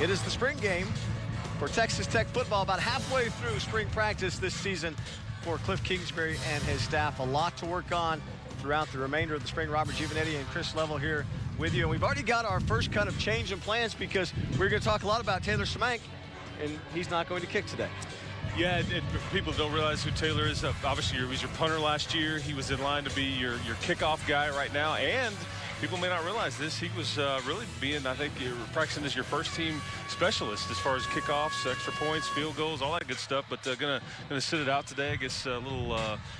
It is the spring game for Texas Tech football, about halfway through spring practice this season for Cliff Kingsbury and his staff. A lot to work on throughout the remainder of the spring. Robert Giovanetti and Chris Level here with you. And we've already got our first kind of change in plans because we're going to talk a lot about Taylor Smank, and he's not going to kick today. Yeah, if people don't realize who Taylor is, obviously he was your punter last year. He was in line to be your kickoff guy right now, and people may not realize this. He was really being, I think, practicing as your first team specialist as far as kickoffs, extra points, field goals, all that good stuff. But gonna sit it out today. I guess a little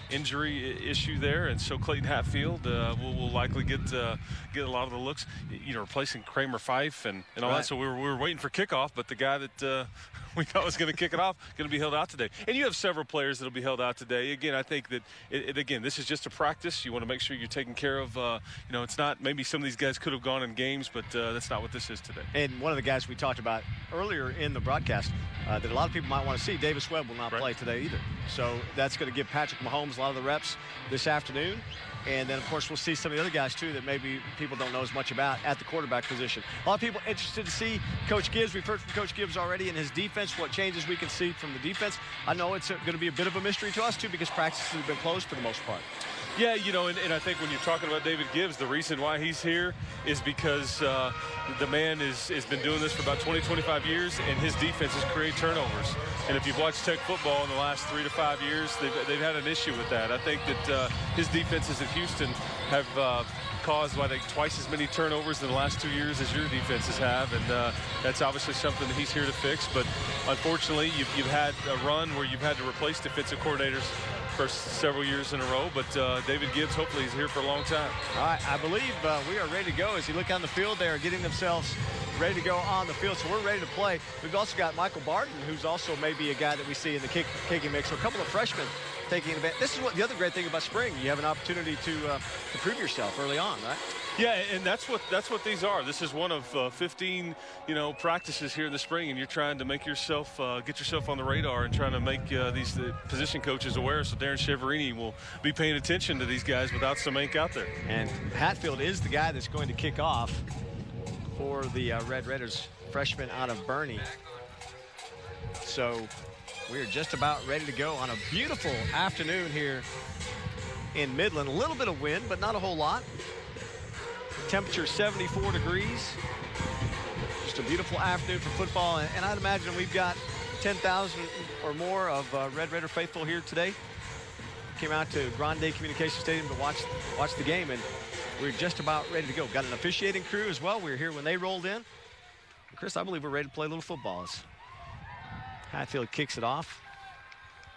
injury issue there, and so Clayton Hatfield will likely get a lot of the looks. Replacing Kramer Fife and all right. that. So we were waiting for kickoff, but the guy that we thought was going to kick it off going to be held out today. And you have several players that will be held out today. Again, I think that again, this is just a practice. You want to make sure you're taking care of. It's not. Maybe some of these guys could have gone in games, but that's not what this is today. And one of the guys we talked about earlier in the broadcast that a lot of people might want to see, Davis Webb will not play today either. So that's going to give Patrick Mahomes a lot of the reps this afternoon. And then, of course, we'll see some of the other guys, too, that maybe people don't know as much about at the quarterback position. A lot of people interested to see Coach Gibbs. We've heard from Coach Gibbs already in his defense, what changes we can see from the defense. I know it's going to be a bit of a mystery to us, too, because practices have been closed for the most part. Yeah, and I think when you're talking about David Gibbs, the reason why he's here is because the man has been doing this for about 20, 25 years, and his defense has created turnovers. And if you've watched Tech football in the last 3 to 5 years, they've had an issue with that. I think that his defenses at Houston have caused, I think, twice as many turnovers in the last 2 years as your defenses have, and that's obviously something that he's here to fix. But unfortunately, you've had a run where you've had to replace defensive coordinators for several years in a row, but David Gibbs, hopefully he's here for a long time. All right, I believe we are ready to go. As you look on the field, they are getting themselves ready to go on the field, so we're ready to play. We've also got Michael Barton, who's also maybe a guy that we see in the kicking mix, or a couple of freshmen taking advantage. This is what the other great thing about spring. You have an opportunity to prove yourself early on, right? Yeah, and that's what these are. This is one of 15, practices here in the spring, and you're trying to make yourself get yourself on the radar and trying to make these position coaches aware. So Darren Cheverini will be paying attention to these guys without Smank out there. And Hatfield is the guy that's going to kick off for the Red Raiders, freshman out of Bernie. So we're just about ready to go on a beautiful afternoon here in Midland. A little bit of wind, but not a whole lot. Temperature 74 degrees. Just a beautiful afternoon for football. And I'd imagine we've got 10,000 or more of Red Raider faithful here today. Came out to Grande Communication Stadium to watch the game, and we're just about ready to go. Got an officiating crew as well. We were here when they rolled in. And Chris, I believe we're ready to play a little football. As Hatfield kicks it off.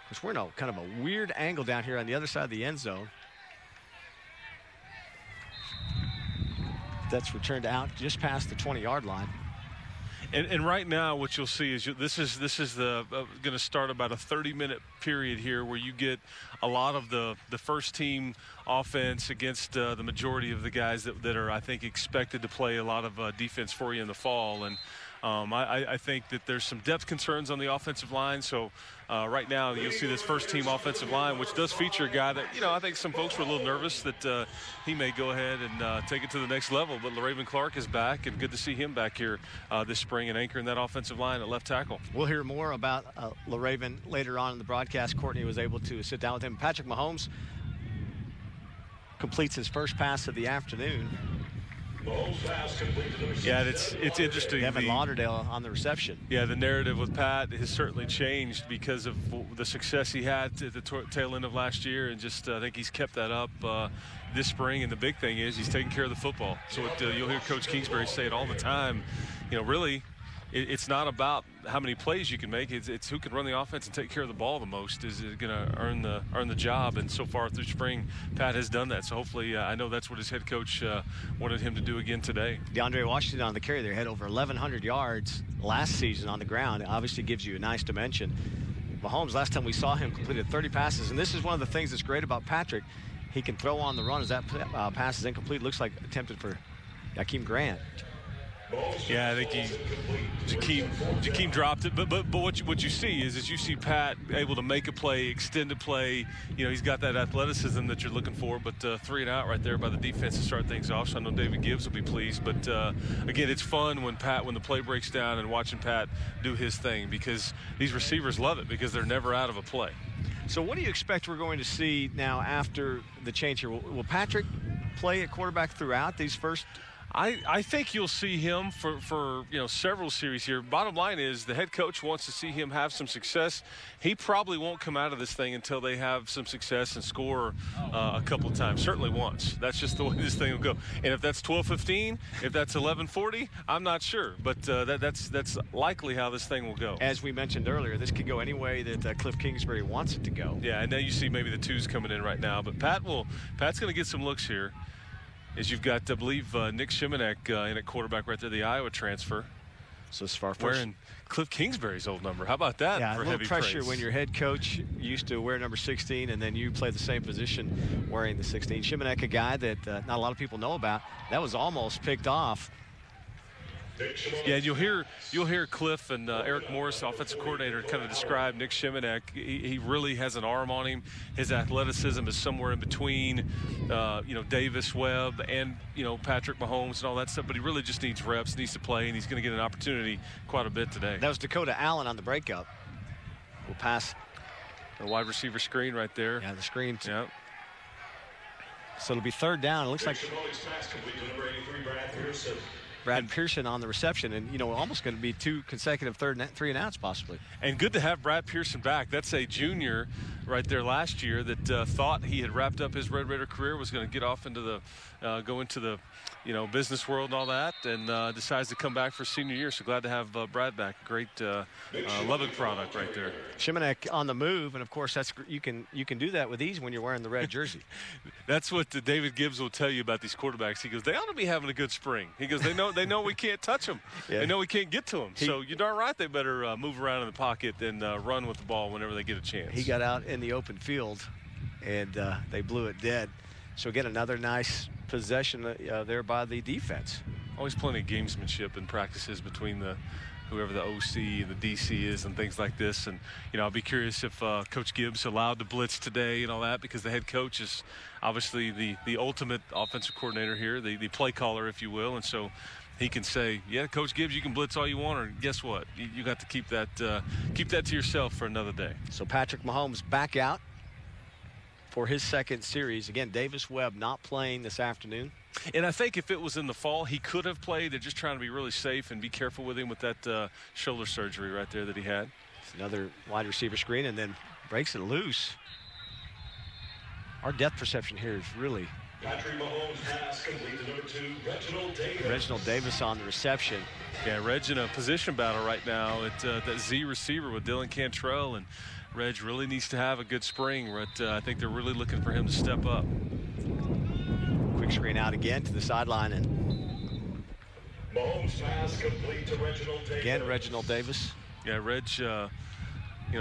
Of course, we're in kind of a weird angle down here on the other side of the end zone. That's returned out just past the 20-yard line. And right now, what you'll see is this is the going to start about a 30-minute period here where you get a lot of the first team offense against the majority of the guys that are, I think, expected to play a lot of defense for you in the fall. And I think that there's some depth concerns on the offensive line. So right now you'll see this first team offensive line, which does feature a guy that, I think some folks were a little nervous that he may go ahead and take it to the next level. But LaRaven Clark is back, and good to see him back here this spring and anchoring that offensive line at left tackle. We'll hear more about LaRaven later on in the broadcast. Courtney was able to sit down with him. Patrick Mahomes completes his first pass of the afternoon. Yeah, it's interesting. Kevin Lauderdale on the reception. Yeah, the narrative with Pat has certainly changed because of the success he had at the tail end of last year, and just I think he's kept that up this spring. And the big thing is he's taking care of the football. So you'll hear Coach Kingsbury say it all the time. Really, it's not about how many plays you can make. It's who can run the offense and take care of the ball the most is going to earn the job. And so far through spring, Pat has done that. So hopefully, I know that's what his head coach wanted him to do again today. DeAndre Washington on the carry there had over 1,100 yards last season on the ground. It obviously gives you a nice dimension. Mahomes, last time we saw him, completed 30 passes. And this is one of the things that's great about Patrick. He can throw on the run as that pass is incomplete. Looks like attempted for Jakeem Grant. Yeah, I think Jakeem dropped it, but what you see is you see Pat able to make a play, extend a play. You know, he's got that athleticism that you're looking for. But 3 and out right there by the defense to start things off. So I know David Gibbs will be pleased. But again, it's fun when the play breaks down and watching Pat do his thing, because these receivers love it because they're never out of a play. So what do you expect we're going to see now after the change here? Will Patrick play at quarterback throughout these first? I think you'll see him for several series here. Bottom line is the head coach wants to see him have some success. He probably won't come out of this thing until they have some success and score a couple of times, certainly once. That's just the way this thing will go. And if that's 12-15, if that's 11-40, I'm not sure. But that's likely how this thing will go. As we mentioned earlier, this could go any way that Cliff Kingsbury wants it to go. Yeah, and now you see maybe the twos coming in right now. But Pat's going to get some looks here. As you've got, I believe, Nick Shimanek in at quarterback right there, the Iowa transfer. So as far as wearing Cliff Kingsbury's old number. How about that? Yeah, for a little heavy pressure praise? When your head coach used to wear number 16 and then you play the same position wearing the 16. Shimanek, a guy that not a lot of people know about, that was almost picked off. Yeah, and you'll hear Cliff and Eric Morris, offensive coordinator, kind of describe Nick Shimanek. He really has an arm on him. His athleticism is somewhere in between, Davis, Webb, and Patrick Mahomes and all that stuff. But he really just needs reps, needs to play, and he's going to get an opportunity quite a bit today. That was Dakota Allen on the breakup. We'll pass the wide receiver screen right there. Yeah, the screen. Yeah. So it'll be third down. It looks like Brad Pearson on the reception, and almost going to be 2 consecutive 3 and outs possibly. And good to have Brad Pearson back. That's a junior right there last year that thought he had wrapped up his Red Raider career, was going to get off into the go into the business world and all that, and decides to come back for senior year. So glad to have Brad back. Great Lubbock product right there. Shimanek on the move, and of course that's you can do that with ease when you're wearing the red jersey. That's what David Gibbs will tell you about these quarterbacks. He goes, they ought to be having a good spring. He goes, they know we can't touch them. Yeah. They know we can't get to them. So you're darn right they better move around in the pocket and run with the ball whenever they get a chance. He got out in the open field, and they blew it dead. So again, another nice possession there by the defense. Always plenty of gamesmanship in practices between whoever the OC and the DC is and things like this. And I'll be curious if Coach Gibbs allowed the blitz today and all that, because the head coach is obviously the ultimate offensive coordinator here, the play caller, if you will. And so he can say, yeah, Coach Gibbs, you can blitz all you want, or guess what? You got to keep that to yourself for another day. So Patrick Mahomes back out for his second series. Again, Davis Webb not playing this afternoon. And I think if it was in the fall, he could have played. They're just trying to be really safe and be careful with him with that shoulder surgery right there that he had. It's another wide receiver screen and then breaks it loose. Our depth perception here is really... Patrick Mahomes pass complete to number 2, Reginald Davis on the reception. Yeah, Reg in a position battle right now at that Z receiver with Dylan Cantrell, and Reg really needs to have a good spring, but I think they're really looking for him to step up. Quick screen out again to the sideline, and Mahomes pass complete to Reginald Davis. Again, Reginald Davis. Yeah, Reg,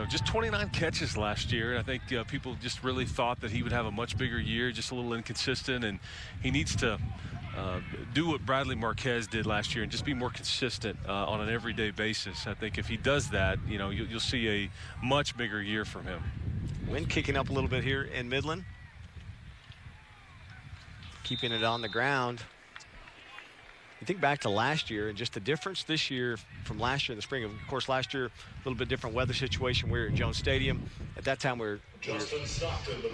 just 29 catches last year. And I think people just really thought that he would have a much bigger year, just a little inconsistent, and he needs to do what Bradley Marquez did last year and just be more consistent on an everyday basis. I think if he does that, you'll see a much bigger year from him. Wind kicking up a little bit here in Midland. Keeping it on the ground. You think back to last year and just the difference this year from last year in the spring. Of course, last year, a little bit different weather situation. We were at Jones Stadium. At that time, we were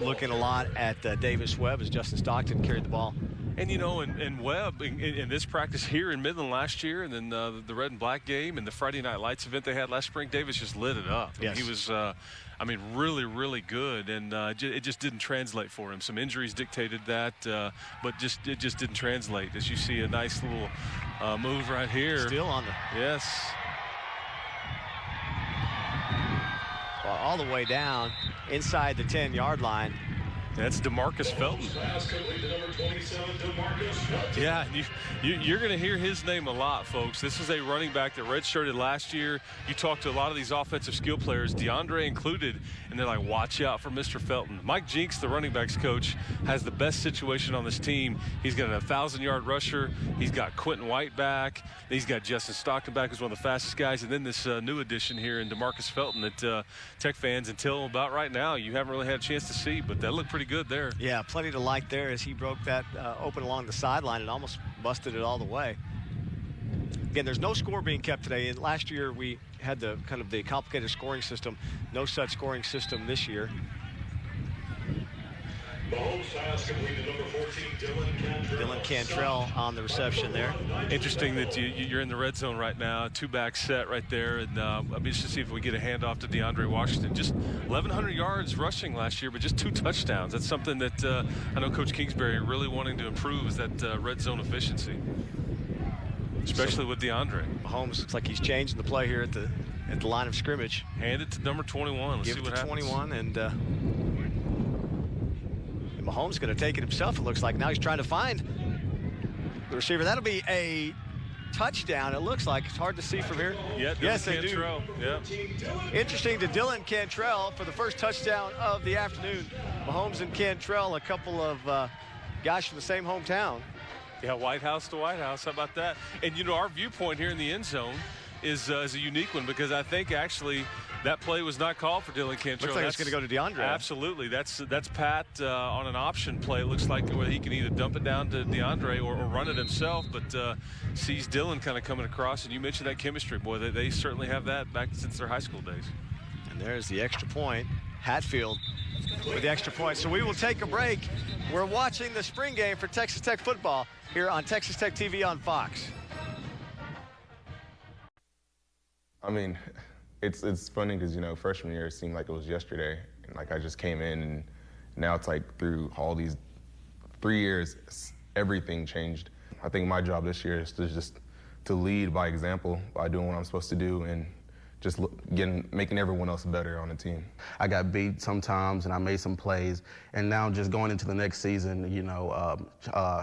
looking a lot at Davis Webb as Justin Stockton carried the ball. And, and Webb in this practice here in Midland last year, and then the red and black game and the Friday Night Lights event they had last spring, Davis just lit it up. Yes. He was, really, really good, and it just didn't translate for him. Some injuries dictated that, but it just didn't translate. As you see a nice little move right here. Still on the... Yes. Well, all the way down inside the 10-yard line. That's DeMarcus Felton. Yeah, you're going to hear his name a lot, folks. This is a running back that redshirted last year. You talk to a lot of these offensive skill players, DeAndre included, and they're like, watch out for Mr. Felton. Mike Jinks, the running backs coach, has the best situation on this team. He's got a 1,000-yard rusher. He's got Quentin White back. He's got Justin Stockton back, who's one of the fastest guys. And then this new addition here in DeMarcus Felton that Tech fans, until about right now, you haven't really had a chance to see, but that looked pretty good there. Yeah, plenty to like there as he broke that open along the sideline and almost busted it all the way. Again, there's no score being kept today. And last year we had the kind of the complicated scoring system. No such scoring system this year. Mahomes pass completed, number 14, Dylan Cantrell on the reception there. Interesting that you're in the red zone right now, two-back set right there, and I'm interested to see if we get a handoff to DeAndre Washington. Just 1,100 yards rushing last year, but just 2 touchdowns. That's something that I know Coach Kingsbury really wanting to improve is that red zone efficiency, especially with DeAndre. Mahomes looks like he's changing the play here at the line of scrimmage. Hand it to number 21. Let's see what happens. 21, and Mahomes going to take it himself, it looks like. Now he's trying to find the receiver. That'll be a touchdown, it looks like. It's hard to see from here. Yeah, yes, they Cantrell. do. Yeah. Interesting to Dylan Cantrell for the first touchdown of the afternoon. Mahomes and Cantrell, a couple of guys from the same hometown. Yeah, White House to White House. How about that? And, you know, our viewpoint here in the end zone is a unique one because I think actually that play was not called for Dylan Cantrell. Looks like it's going to go to DeAndre. Absolutely. That's Pat on an option play. It looks like where he can either dump it down to DeAndre or run it himself, but sees Dylan kind of coming across. And you mentioned that chemistry. Boy, they certainly have that back since their high school days. And there's the extra point. Hatfield with the extra point. So we will take a break. We're watching the spring game for Texas Tech football here on Texas Tech TV on Fox. I mean, it's funny because, you know, freshman year it seemed like it was yesterday. And, like, I just came in, and now it's like through all these 3 years, everything changed. I think my job this year is to lead by example, by doing what I'm supposed to do, and just making everyone else better on the team. I got beat sometimes, and I made some plays. And now just going into the next season, you know,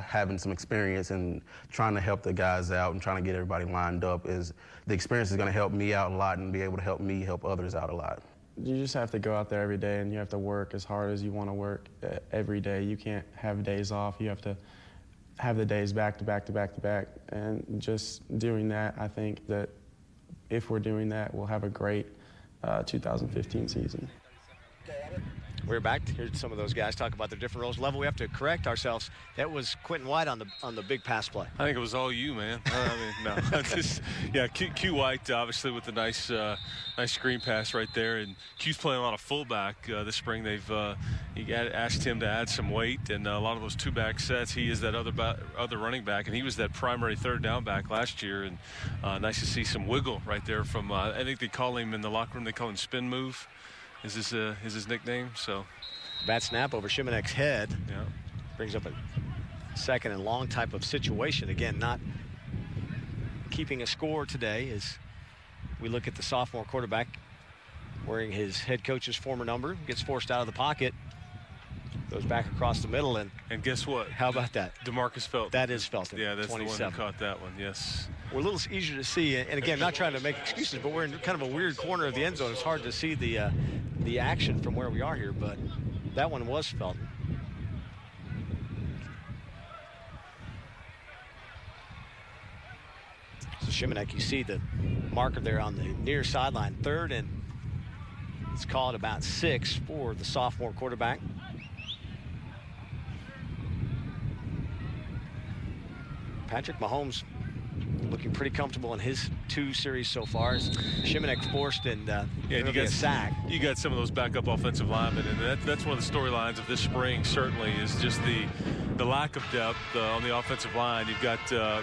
having some experience and trying to help the guys out and trying to get everybody lined up the experience is going to help me out a lot and be able to help me help others out a lot. You just have to go out there every day, and you have to work as hard as you want to work every day. You can't have days off. You have to have the days back to back to back to back. And just doing that, I think that if we're doing that, we'll have a great 2015 season. We're back to hear some of those guys talk about their different roles. Level, we have to correct ourselves. That was Quentin White on the big pass play. I think it was all you, man. I mean, no. Just, yeah, Q White, obviously, with the nice screen pass right there. And Q's playing a lot of fullback this spring. They've asked him to add some weight, and a lot of those two-back sets, he is that other running back, and he was that primary third down back last year. And nice to see some wiggle right there from, I think they call him in the locker room, they call him Spin Move. Is his nickname? So, bad snap over Shimonek's head. Yeah, brings up a second and long type of situation. Again, not keeping a score today as we look at the sophomore quarterback wearing his head coach's former number, gets forced out of the pocket, goes back across the middle, and guess what? How about that? DeMarcus Felton. That is Felton. Yeah, that's 27. the one who caught that one. Yes. We're a little easier to see, and again, not trying to make excuses, but we're in kind of a weird corner of the end zone. It's hard to see the action from where we are here, but that one was Felton. So Shimonek, you see the marker there on the near sideline, third, and it's called about 6 for the sophomore quarterback. Patrick Mahomes looking pretty comfortable in his 2 series so far. As Shimonek forced and you got a sack. You got some of those backup offensive linemen, and that's one of the storylines of this spring. Certainly is just the lack of depth on the offensive line. You've got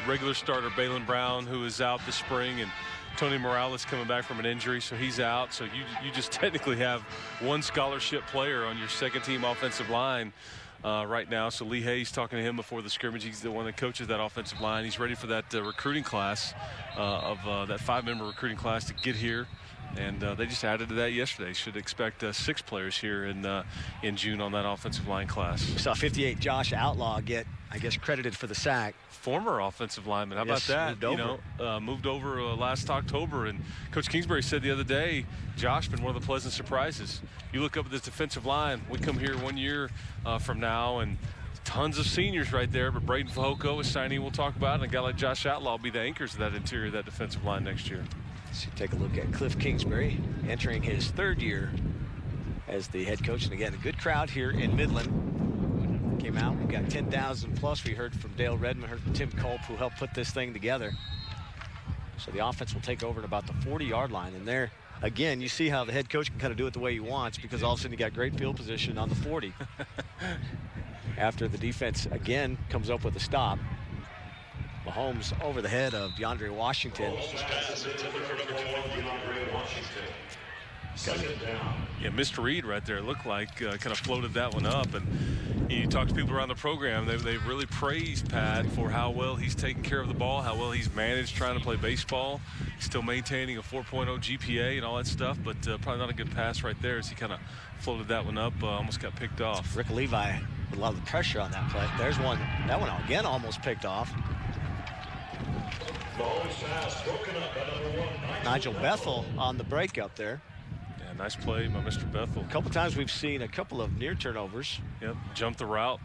regular starter Baylon Brown, who is out this spring, and Tony Morales coming back from an injury, so he's out. So you just technically have one scholarship player on your second-team offensive line right now. So Lee Hayes, talking to him before the scrimmage, he's the one that coaches that offensive line. He's ready for that recruiting class of that 5-member recruiting class to get here. And they just added to that yesterday. Should expect 6 players here in June on that offensive line class. We saw 58 Josh Outlaw get, I guess, credited for the sack. Former offensive lineman. How about that? Moved over last October. And Coach Kingsbury said the other day, Josh been one of the pleasant surprises. You look up at this defensive line. We come here 1 year from now, and tons of seniors right there. But Braden Fehoko is signing. We'll talk about, and a guy like Josh Outlaw will be the anchors of that interior of that defensive line next year. So take a look at Cliff Kingsbury entering his 3rd year as the head coach. And again, a good crowd here in Midland. Came out, we've got 10,000 plus. We heard from Dale Redmond, heard from Tim Culp, who helped put this thing together. So the offense will take over at about the 40-yard line. And there, again, you see how the head coach can kind of do it the way he wants, because all of a sudden you got great field position on the 40. After the defense, again, comes up with a stop. Mahomes over the head of DeAndre Washington. Yeah, Mr. Reed right there, looked like kind of floated that one up. And you talk to people around the program, they've really praised Pat for how well he's taking care of the ball, how well he's managed trying to play baseball, still maintaining a 4.0 GPA and all that stuff, but probably not a good pass right there as he kind of floated that one up, almost got picked off. Rick Levi with a lot of the pressure on that play. There's one, that one again almost picked off. Nigel Bethel on the break up there. Yeah, nice play by Mr. Bethel. A couple times we've seen a couple of near turnovers. Yep, jumped the route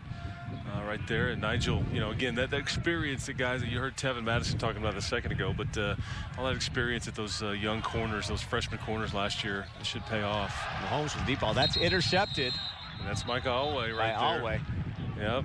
right there. And Nigel, again, that experience, the guys that you heard Tevin Madison talking about a second ago, but all that experience at those young corners, those freshman corners last year, it should pay off. Mahomes from deep ball. That's intercepted. And that's Micah Alway right there. Alway. Yep.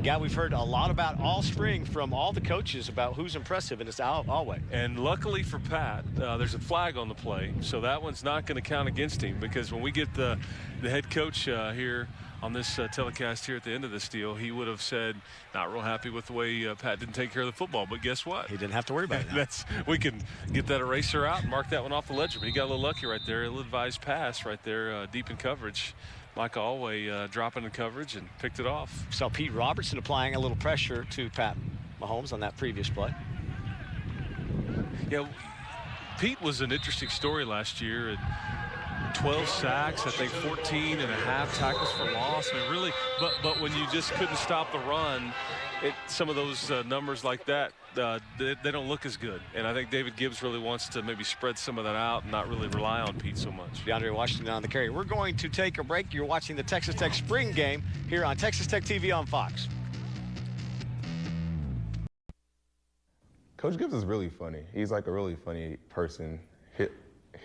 Guy we've heard a lot about all spring from all the coaches about who's impressive, and it's Alway. And luckily for Pat, there's a flag on the play, so that one's not going to count against him, because when we get the head coach here on this telecast here at the end of this deal, he would have said not real happy with the way Pat didn't take care of the football. But guess what? He didn't have to worry about it. We can get that eraser out and mark that one off the ledger. But he got a little lucky right there. Ill-advised pass right there, deep in coverage. Micah Alway dropping the coverage and picked it off. Saw Pete Robertson applying a little pressure to Pat Mahomes on that previous play. Yeah, Pete was an interesting story last year. 12 sacks, I think 14 and a half tackles for loss. I mean, really, but when you just couldn't stop the run, some of those numbers like that, they don't look as good. And I think David Gibbs really wants to maybe spread some of that out and not really rely on Pete so much. DeAndre Washington on the carry. We're going to take a break. You're watching the Texas Tech spring game here on Texas Tech TV on Fox. Coach Gibbs is really funny. He's like a really funny person.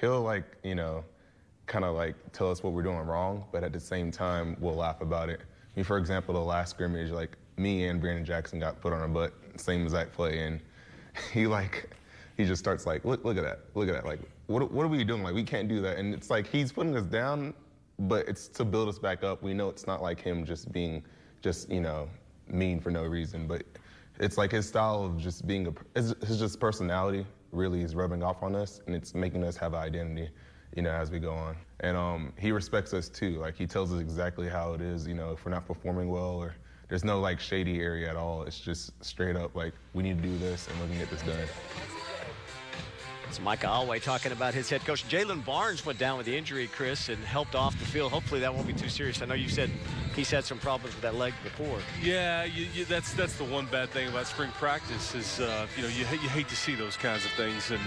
He'll like, kind of like tell us what we're doing wrong, but at the same time, we'll laugh about it. I mean, for example, the last scrimmage, like me and Brandon Jackson got put on our butt, same exact play, and he just starts like, look at that, like, what are we doing? Like, we can't do that. And it's like he's putting us down, but it's to build us back up. We know it's not like him just being mean for no reason, but it's like his style of just being his just personality really is rubbing off on us, and it's making us have an identity, as we go on. And he respects us too. Like, he tells us exactly how it is, if we're not performing well, or there's no like shady area at all. It's just straight up like, we need to do this and we can get this done. It's Micah Alway talking about his head coach. Jalen Barnes went down with the injury, Chris, and helped off the field. Hopefully that won't be too serious. I know you said he's had some problems with that leg before. Yeah, that's the one bad thing about spring practice is, you hate to see those kinds of things. And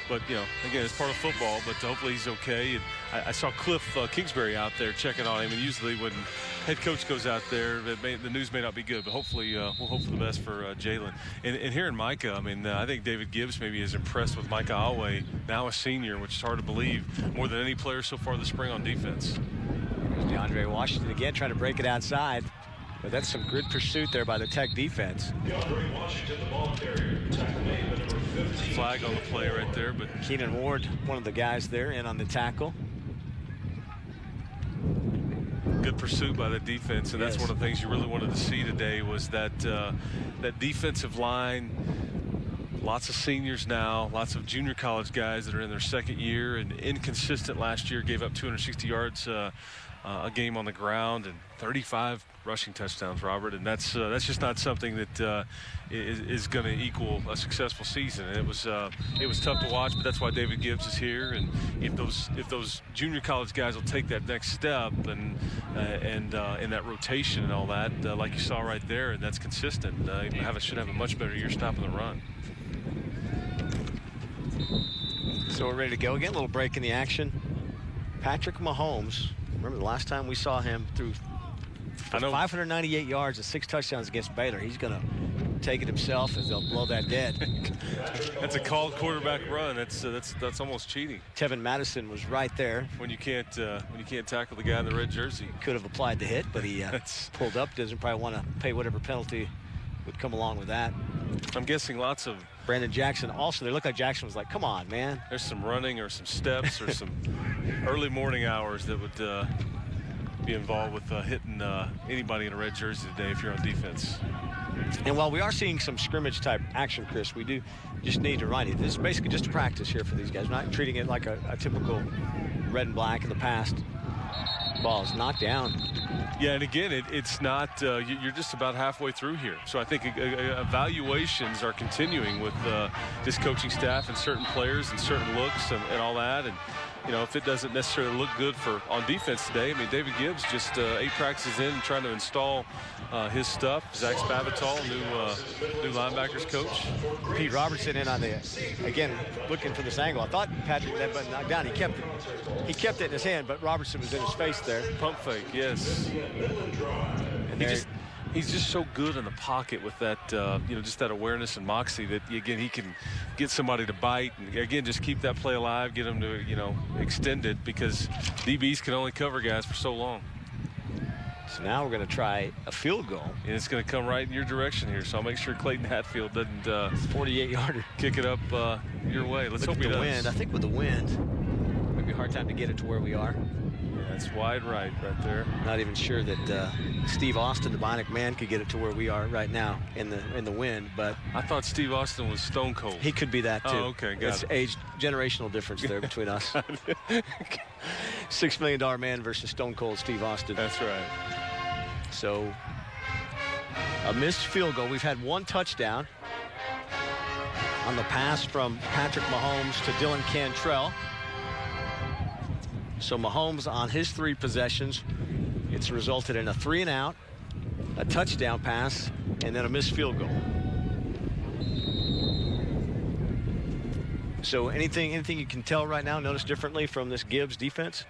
but, again, it's part of football, but hopefully he's okay. And I saw Cliff Kingsbury out there checking on him. And usually when head coach goes out there, the news may not be good, but hopefully we'll hope for the best for Jalen. And here in Micah, I mean, I think David Gibbs maybe is impressed with Micah Alway, now a senior, which is hard to believe, more than any player so far this spring on defense. There's DeAndre Washington again trying to break it outside. But that's some good pursuit there by the Tech defense. DeAndre Washington, the ball carrier, tackle made by number 15. Flag on the play right there, but Keenan Ward, one of the guys there, in on the tackle. good pursuit by the defense, and that's one of the things you really wanted to see today was that that defensive line. Lots of seniors now, lots of junior college guys that are in their second year and inconsistent last year, gave up 260 yards a game on the ground and 35 rushing touchdowns, Robert, and that's just not something that is going to equal a successful season. And it was tough to watch, but that's why David Gibbs is here. And if those junior college guys will take that next step and in that rotation and all that, like you saw right there, and that's consistent, should have a much better year stopping the run. So we're ready to go again. A little break in the action. Patrick Mahomes. Remember the last time we saw him through 598 yards and 6 touchdowns against Baylor. He's going to take it himself as they'll blow that dead. That's a called quarterback run. That's almost cheating. Tevin Madison was right there. When you can't tackle the guy in the red jersey. Could have applied the hit, but he pulled up. Doesn't probably want to pay whatever penalty would come along with that. I'm guessing lots of Brandon Jackson also. They looked like Jackson was like, come on, man. There's some running or some steps or some early morning hours that would be involved with hitting anybody in a red jersey today if you're on defense. And while we are seeing some scrimmage type action, Chris, we do just need to remind you, this is basically just a practice here for these guys. We're not treating it like a typical red and black in the past. Ball is knocked down. Yeah, and again, it's not, you're just about halfway through here. So I think evaluations are continuing with this coaching staff and certain players and certain looks and all that. And, you know, if it doesn't necessarily look good on defense today, I mean, David Gibbs just 8 practices in and trying to install his stuff. Zach Spavital, new linebackers coach. Pete Robertson in on again, looking for this angle. I thought Patrick had that button knocked down. He kept it in his hand, but Robertson was in his face there. Pump fake, yes. And he's just so good in the pocket with that, just that awareness and moxie that, again, he can get somebody to bite and, again, just keep that play alive, get him to, extend it, because DBs can only cover guys for so long. So now we're going to try a field goal. And it's going to come right in your direction here, so I'll make sure Clayton Hatfield doesn't 48-yarder. Kick it up your way. Let's hope he does. Wind. I think with the wind, it would be a hard time to get it to where we are. Yeah, it's wide right there. Not even sure that Steve Austin, the Bionic Man, could get it to where we are right now in the wind. But I thought Steve Austin was stone cold. He could be that too. Oh, okay, got it. Age generational difference there between us. $6 million man versus stone cold Steve Austin. That's right. So a missed field goal. We've had 1 touchdown on the pass from Patrick Mahomes to Dylan Cantrell. So Mahomes on his 3 possessions, it's resulted in a 3-and-out, a touchdown pass, and then a missed field goal. So anything you can tell right now, notice differently from this Gibbs defense?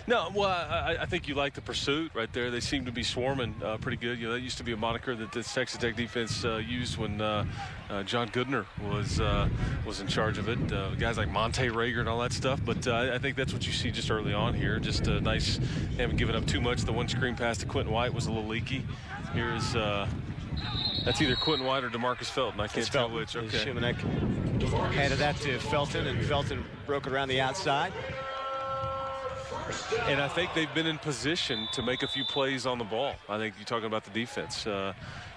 No, well, I think you like the pursuit right there. They seem to be swarming pretty good. That used to be a moniker that this Texas Tech defense used when John Goodner was in charge of it. Guys like Monte Rager and all that stuff. But I think that's what you see just early on here. Just a nice, haven't given up too much. The one screen pass to Quentin White was a little leaky. Here's that's either Quentin White or DeMarcus Felton. I can't tell which. Okay. Shimanek handed that to Felton, and Felton broke it around the outside. And I think they've been in position to make a few plays on the ball. I think you're talking about the defense.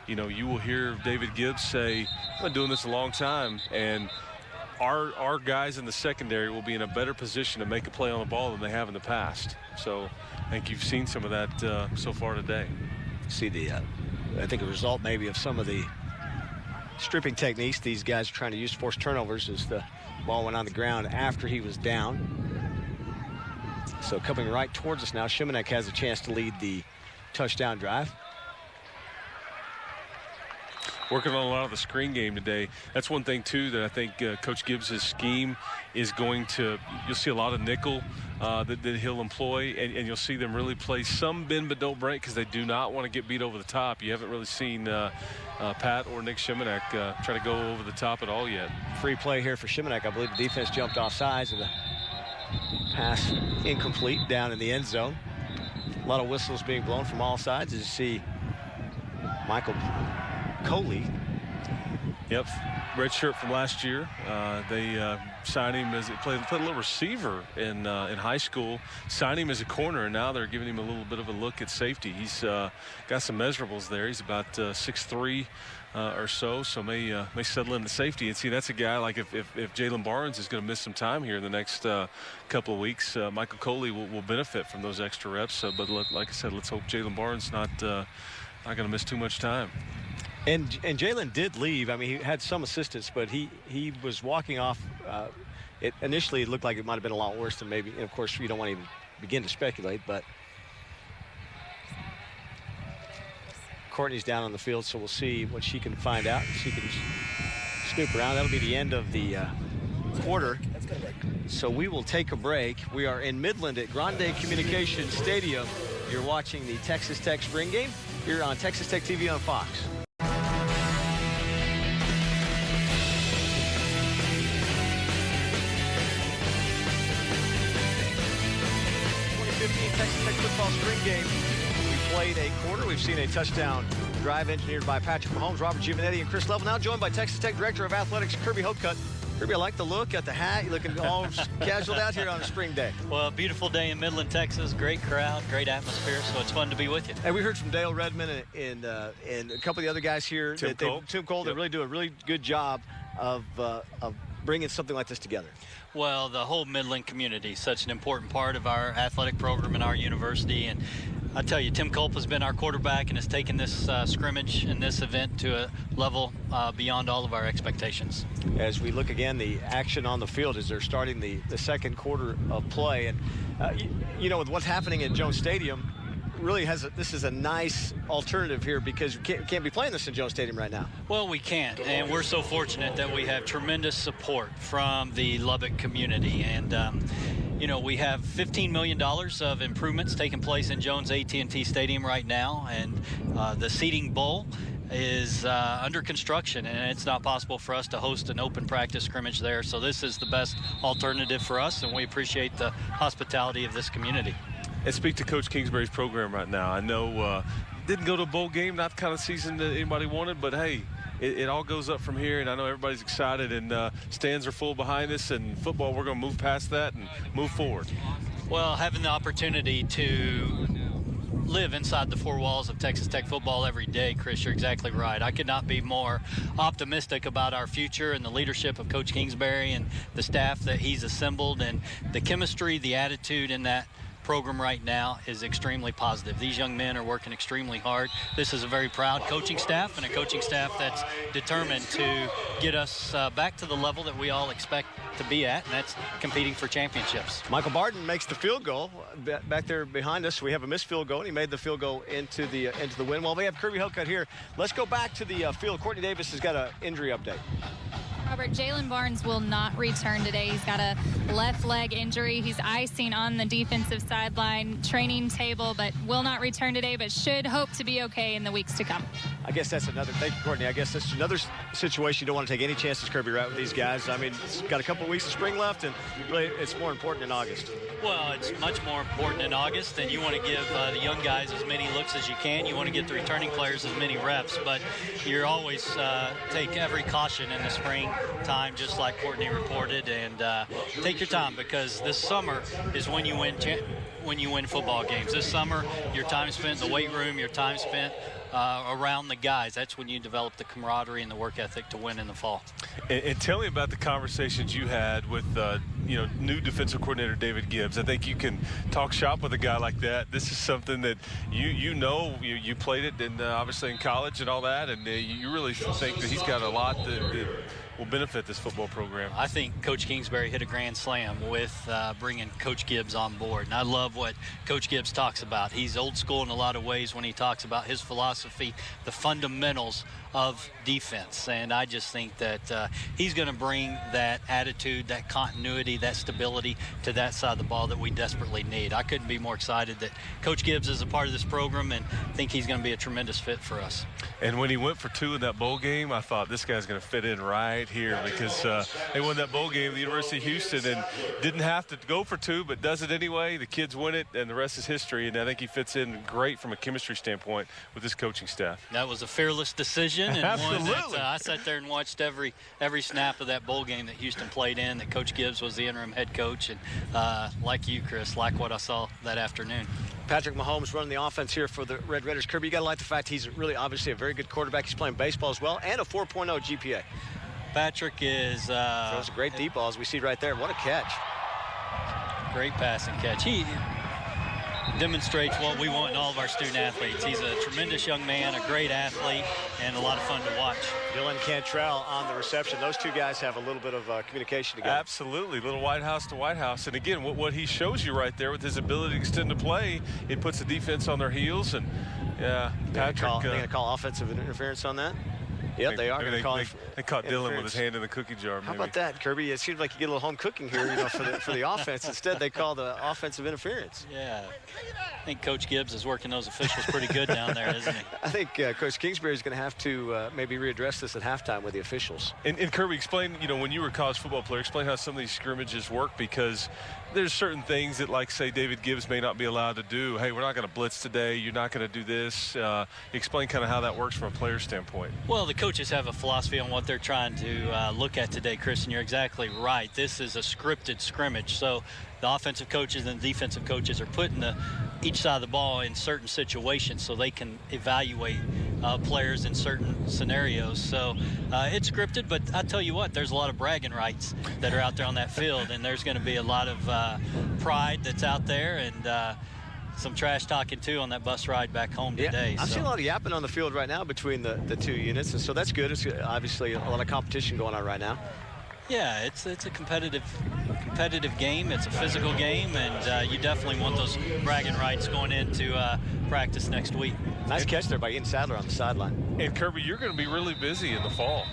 You will hear David Gibbs say, I've been doing this a long time, and our guys in the secondary will be in a better position to make a play on the ball than they have in the past. So I think you've seen some of that so far today. See I think a result maybe of some of the stripping techniques these guys are trying to use to force turnovers as the ball went on the ground after he was down. So coming right towards us now, Shimanek has a chance to lead the touchdown drive. Working on a lot of the screen game today. That's one thing, too, that I think Coach Gibbs' scheme is going to – you'll see a lot of nickel that he'll employ, and you'll see them really play some bend but don't break because they do not want to get beat over the top. You haven't really seen Pat or Nick Shimanek try to go over the top at all yet. Free play here for Shimanek. I believe the defense jumped off sides and the pass incomplete down in the end zone. A lot of whistles being blown from all sides as you see Michael Coley. Yep. red shirt from last year. They signed him as he played a little receiver in high school. Signed him as a corner, and now they're giving him a little bit of a look at safety. He's got some measurables there. He's about 6'3". Or so may settle into safety. And see, that's a guy like if Jalen Barnes is going to miss some time here in the next couple of weeks, Michael Coley will benefit from those extra reps. But like I said, let's hope Jalen Barnes not going to miss too much time. And Jalen did leave. I mean, he had some assistance, but he was walking off. It initially looked like it might have been a lot worse than maybe. And of course, you don't want to even begin to speculate, but Courtney's down on the field, so we'll see what she can find out. She can snoop around. That'll be the end of the quarter. So we will take a break. We are in Midland at Grande Communications Stadium. You're watching the Texas Tech spring game here on Texas Tech TV on Fox. 2015 Texas Tech football spring game. Played a quarter. We've seen a touchdown drive engineered by Patrick Mahomes, Robert Giovanetti, and Chris Level. Now joined by Texas Tech Director of Athletics, Kirby Hocutt. Kirby, I like the look, got the hat. You're looking all casual out here on a spring day. Well, beautiful day in Midland, Texas. Great crowd, great atmosphere, so it's fun to be with you. And we heard from Dale Redmond and a couple of the other guys here. Tim Cole. They really do a really good job of bringing something like this together. Well, the whole Midland community is such an important part of our athletic program and our university. And I tell you, Tim Culp has been our quarterback and has taken this scrimmage and this event to a level beyond all of our expectations. As we look again, the action on the field as they're starting the second quarter of play. And, you know, with what's happening at Jones Stadium, really this is a nice alternative here because we can't be playing this in Jones Stadium right now. Well, we can't, and we're so fortunate that we have tremendous support from the Lubbock community. And you know, we have $15 million of improvements taking place in Jones AT&T Stadium right now, and the seating bowl is under construction, and it's not possible for us to host an open practice scrimmage there. So this is the best alternative for us, and we appreciate the hospitality of this community. And speak to Coach Kingsbury's program right now. I know didn't go to a bowl game, not the kind of season that anybody wanted, but hey, it all goes up from here, and I know everybody's excited, and stands are full behind us, and football, we're going to move past that and move forward. Well, having the opportunity to live inside the four walls of Texas Tech football every day, Chris, you're exactly right. I could not be more optimistic about our future and the leadership of Coach Kingsbury and the staff that he's assembled, and the chemistry, the attitude in that program right now is extremely positive. These young men are working extremely hard. This is a very proud coaching staff and a coaching staff that's determined to get us back to the level that we all expect to be at, and that's competing for championships. Michael Barton makes the field goal back there behind us. We have a missed field goal, and he made the field goal into the win. Well, we have Kirby Hocutt here. Let's go back to the field. Courtney Davis has got an injury update. Robert, Jalen Barnes will not return today. He's got a left leg injury. He's icing on the defensive sideline training table, but will not return today, but should hope to be okay in the weeks to come. I guess that's another, thank you, Courtney. I guess that's another situation you don't want to take any chances, Kirby, right, with these guys. I mean, it's got a couple of weeks of spring left, and really it's more important in August. Well, it's much more important in August, and you want to give the young guys as many looks as you can. You want to get the returning players as many reps, but you're always take every caution in the spring time, just like Courtney reported, and take your time, because this summer is when you win football games. This summer, your time spent in the weight room, your time spent around the guys, that's when you develop the camaraderie and the work ethic to win in the fall. And tell me about the conversations you had with new defensive coordinator David Gibbs. I think you can talk shop with a guy like that. This is something that you played it in obviously in college and all that, and you really think that he's got a lot that will benefit this football program. I think Coach Kingsbury hit a grand slam with bringing Coach Gibbs on board. And I love what Coach Gibbs talks about. He's old school in a lot of ways when he talks about his philosophy, the fundamentals of defense. And I just think that he's going to bring that attitude, that continuity, that stability to that side of the ball that we desperately need. I couldn't be more excited that Coach Gibbs is a part of this program, and think he's going to be a tremendous fit for us. And when he went for 2 in that bowl game, I thought this guy's going to fit in right. right here because they won that bowl game at the University of Houston and didn't have to go for 2, but does it anyway. The kids win it, and the rest is history. And I think he fits in great from a chemistry standpoint with this coaching staff. That was a fearless decision, and Absolutely. one that I sat there and watched every snap of that bowl game that Houston played in. That Coach Gibbs was the interim head coach, and like you, Chris, like what I saw that afternoon. Patrick Mahomes running the offense here for the Red Raiders. Kirby, you got to like the fact he's really obviously a very good quarterback. He's playing baseball as well, and a 4.0 GPA. Patrick is throws a great deep ball, as we see right there. What a catch. Great passing catch. He demonstrates what we want in all of our student athletes. He's a tremendous young man, a great athlete, and a lot of fun to watch. Dylan Cantrell on the reception. Those two guys have a little bit of communication together. Absolutely, little White House to White House. And again, what he shows you right there with his ability to extend the play, it puts the defense on their heels. And yeah, Patrick. They're going to call offensive interference on that? Yep, they are going to call. They caught Dylan with his hand in the cookie jar. How about that, Kirby? It seems like you get a little home cooking here, for the offense. Instead, they call the offensive interference. Yeah, I think Coach Gibbs is working those officials pretty good down there, isn't he? I think Coach Kingsbury is going to have to maybe readdress this at halftime with the officials. And Kirby, explain, when you were a college football player, explain how some of these scrimmages work, because there's certain things that, like, say, David Gibbs may not be allowed to do. Hey, we're not going to blitz today. You're not going to do this. Explain kind of how that works from a player standpoint. Well, the coaches have a philosophy on what they're trying to look at today, Chris, and you're exactly right. This is a scripted scrimmage, so the offensive coaches and the defensive coaches are putting each side of the ball in certain situations so they can evaluate players in certain scenarios. So it's scripted, but I tell you what, there's a lot of bragging rights that are out there on that field, and there's going to be a lot of pride that's out there, and some trash talking too on that bus ride back home today. I've seen a lot of yapping on the field right now between the two units, and so that's good. It's obviously a lot of competition going on right now. Yeah, it's a competitive game. It's a physical game, and you definitely want those bragging rights going into practice next week. Nice catch there by Ian Sadler on the sideline. And Kirby, you're going to be really busy in the fall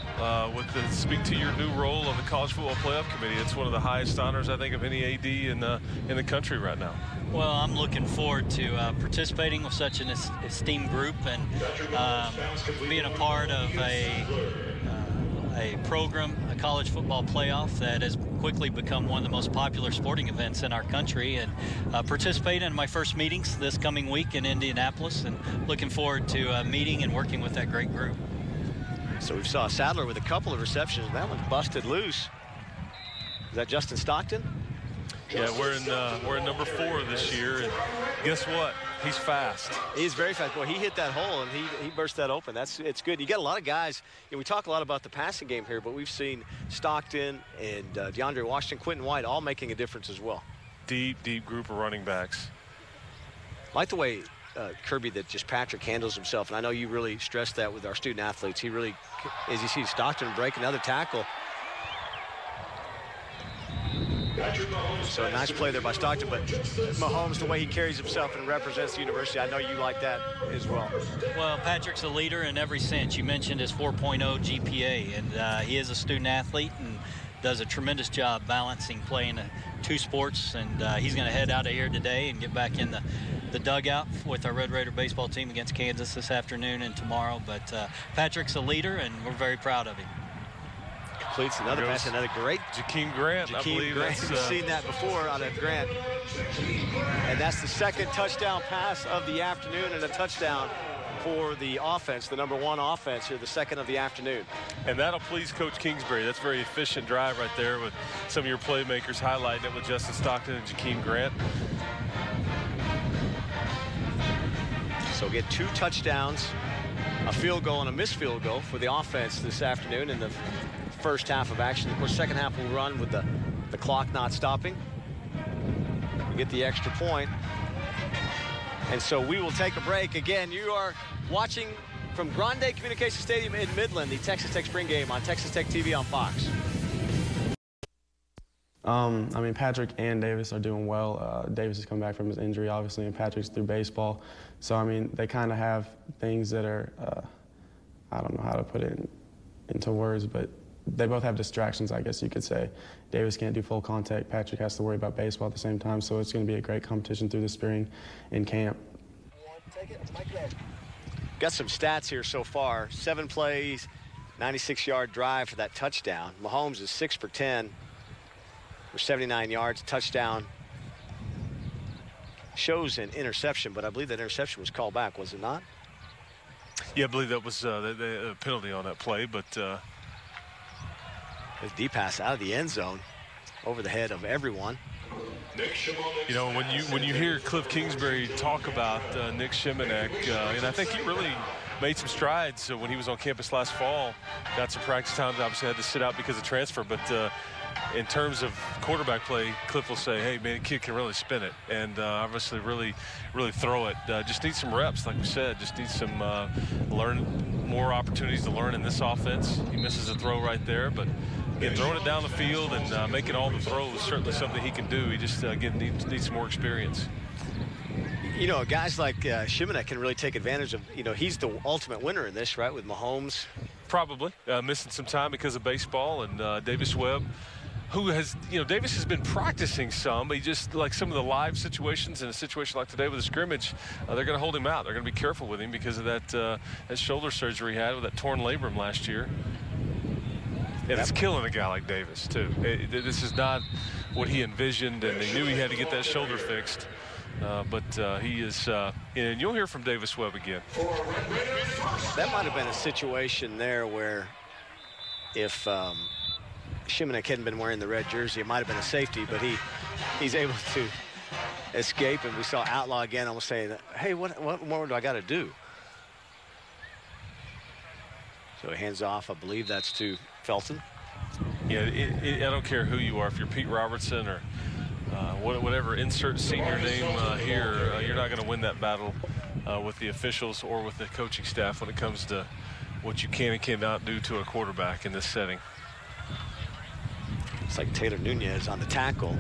speak to your new role on the College Football Playoff Committee. It's one of the highest honors, I think, of any AD in the country right now. Well, I'm looking forward to participating with such an esteemed group and being a part of a program, a college football playoff that has quickly become one of the most popular sporting events in our country, and participate in my first meetings this coming week in Indianapolis, and looking forward to meeting and working with that great group. So we saw Sadler with a couple of receptions. That one's busted loose. Is that Justin Stockton? Yeah, we're in number 4 this year, and guess what? He's fast. He's very fast. Well, he hit that hole, and he burst that open. It's good. You got a lot of guys. We talk a lot about the passing game here, but we've seen Stockton and DeAndre Washington, Quentin White, all making a difference as well. Deep group of running backs. I like the way, Kirby, that just Patrick handles himself, and I know you really stress that with our student athletes. He really, as you see Stockton break another tackle. So a nice play there by Stockton, but Mahomes, the way he carries himself and represents the university, I know you like that as well. Well, Patrick's a leader in every sense. You mentioned his 4.0 GPA, and he is a student athlete and does a tremendous job balancing playing 2 sports, and he's going to head out of here today and get back in the dugout with our Red Raider baseball team against Kansas this afternoon and tomorrow. But Patrick's a leader, and we're very proud of him. Completes another pass, another great Jakeem Grant. I believe Grant. We've seen that before out of Grant. And that's the second touchdown pass of the afternoon, and a touchdown for the offense, the number 1 offense here, the second of the afternoon. And that'll please Coach Kingsbury. That's a very efficient drive right there with some of your playmakers highlighting it with Justin Stockton and Jakeem Grant. So get 2 touchdowns, a field goal and a missed field goal for the offense this afternoon in the first half of action. Of course, second half will run with the clock not stopping. We get the extra point. And so we will take a break. Again, you are watching from Grande Communication Stadium in Midland, the Texas Tech spring game on Texas Tech TV on Fox. I mean, Patrick and Davis are doing well. Davis has come back from his injury, obviously, and Patrick's through baseball. So, I mean, they kind of have things that are, I don't know how to put it into words, but they both have distractions, I guess you could say. Davis can't do full contact. Patrick has to worry about baseball at the same time, so it's going to be a great competition through the spring in camp. Got some stats here so far. 7 plays, 96-yard drive for that touchdown. Mahomes is 6 for 10 for 79 yards, touchdown. Shows an interception, but I believe that interception was called back, was it not? Yeah, I believe that was the penalty on that play, but a deep pass out of the end zone over the head of everyone. You know, when you hear Cliff Kingsbury talk about Nick Shimanek, and I think he really made some strides when he was on campus last fall. Got some practice times, obviously had to sit out because of transfer, but in terms of quarterback play, Cliff will say, hey, man, the kid can really spin it and obviously really throw it. Just needs some reps, like we said. Just needs some more opportunities to learn in this offense. He misses a throw right there, but again, throwing it down the field and making all the throws is certainly something he can do. He just, again, needs some more experience. You know, guys like Shimanek can really take advantage of, you know, he's the ultimate winner in this, right, with Mahomes? Probably. Missing some time because of baseball, and Davis Webb, who has, you know, Davis has been practicing some, but he just, like some of the live situations, in a situation like today with a scrimmage, they're going to hold him out. They're going to be careful with him because of that shoulder surgery he had with that torn labrum last year. And it's killing a guy like Davis, too. This is not what he envisioned, and they knew he had to get that shoulder fixed. But he is, and you'll hear from Davis Webb again. That might have been a situation there where if Shimanek hadn't been wearing the red jersey, it might have been a safety, but he's able to escape, and we saw Outlaw again almost saying, hey, what more do I got to do? So he hands off, I believe that's to Felton. Yeah, I don't care who you are, if you're Pete Robertson or whatever, insert senior name here, you're not going to win that battle with the officials or with the coaching staff when it comes to what you can and cannot do to a quarterback in this setting. It's like Taylor Nunez on the tackle.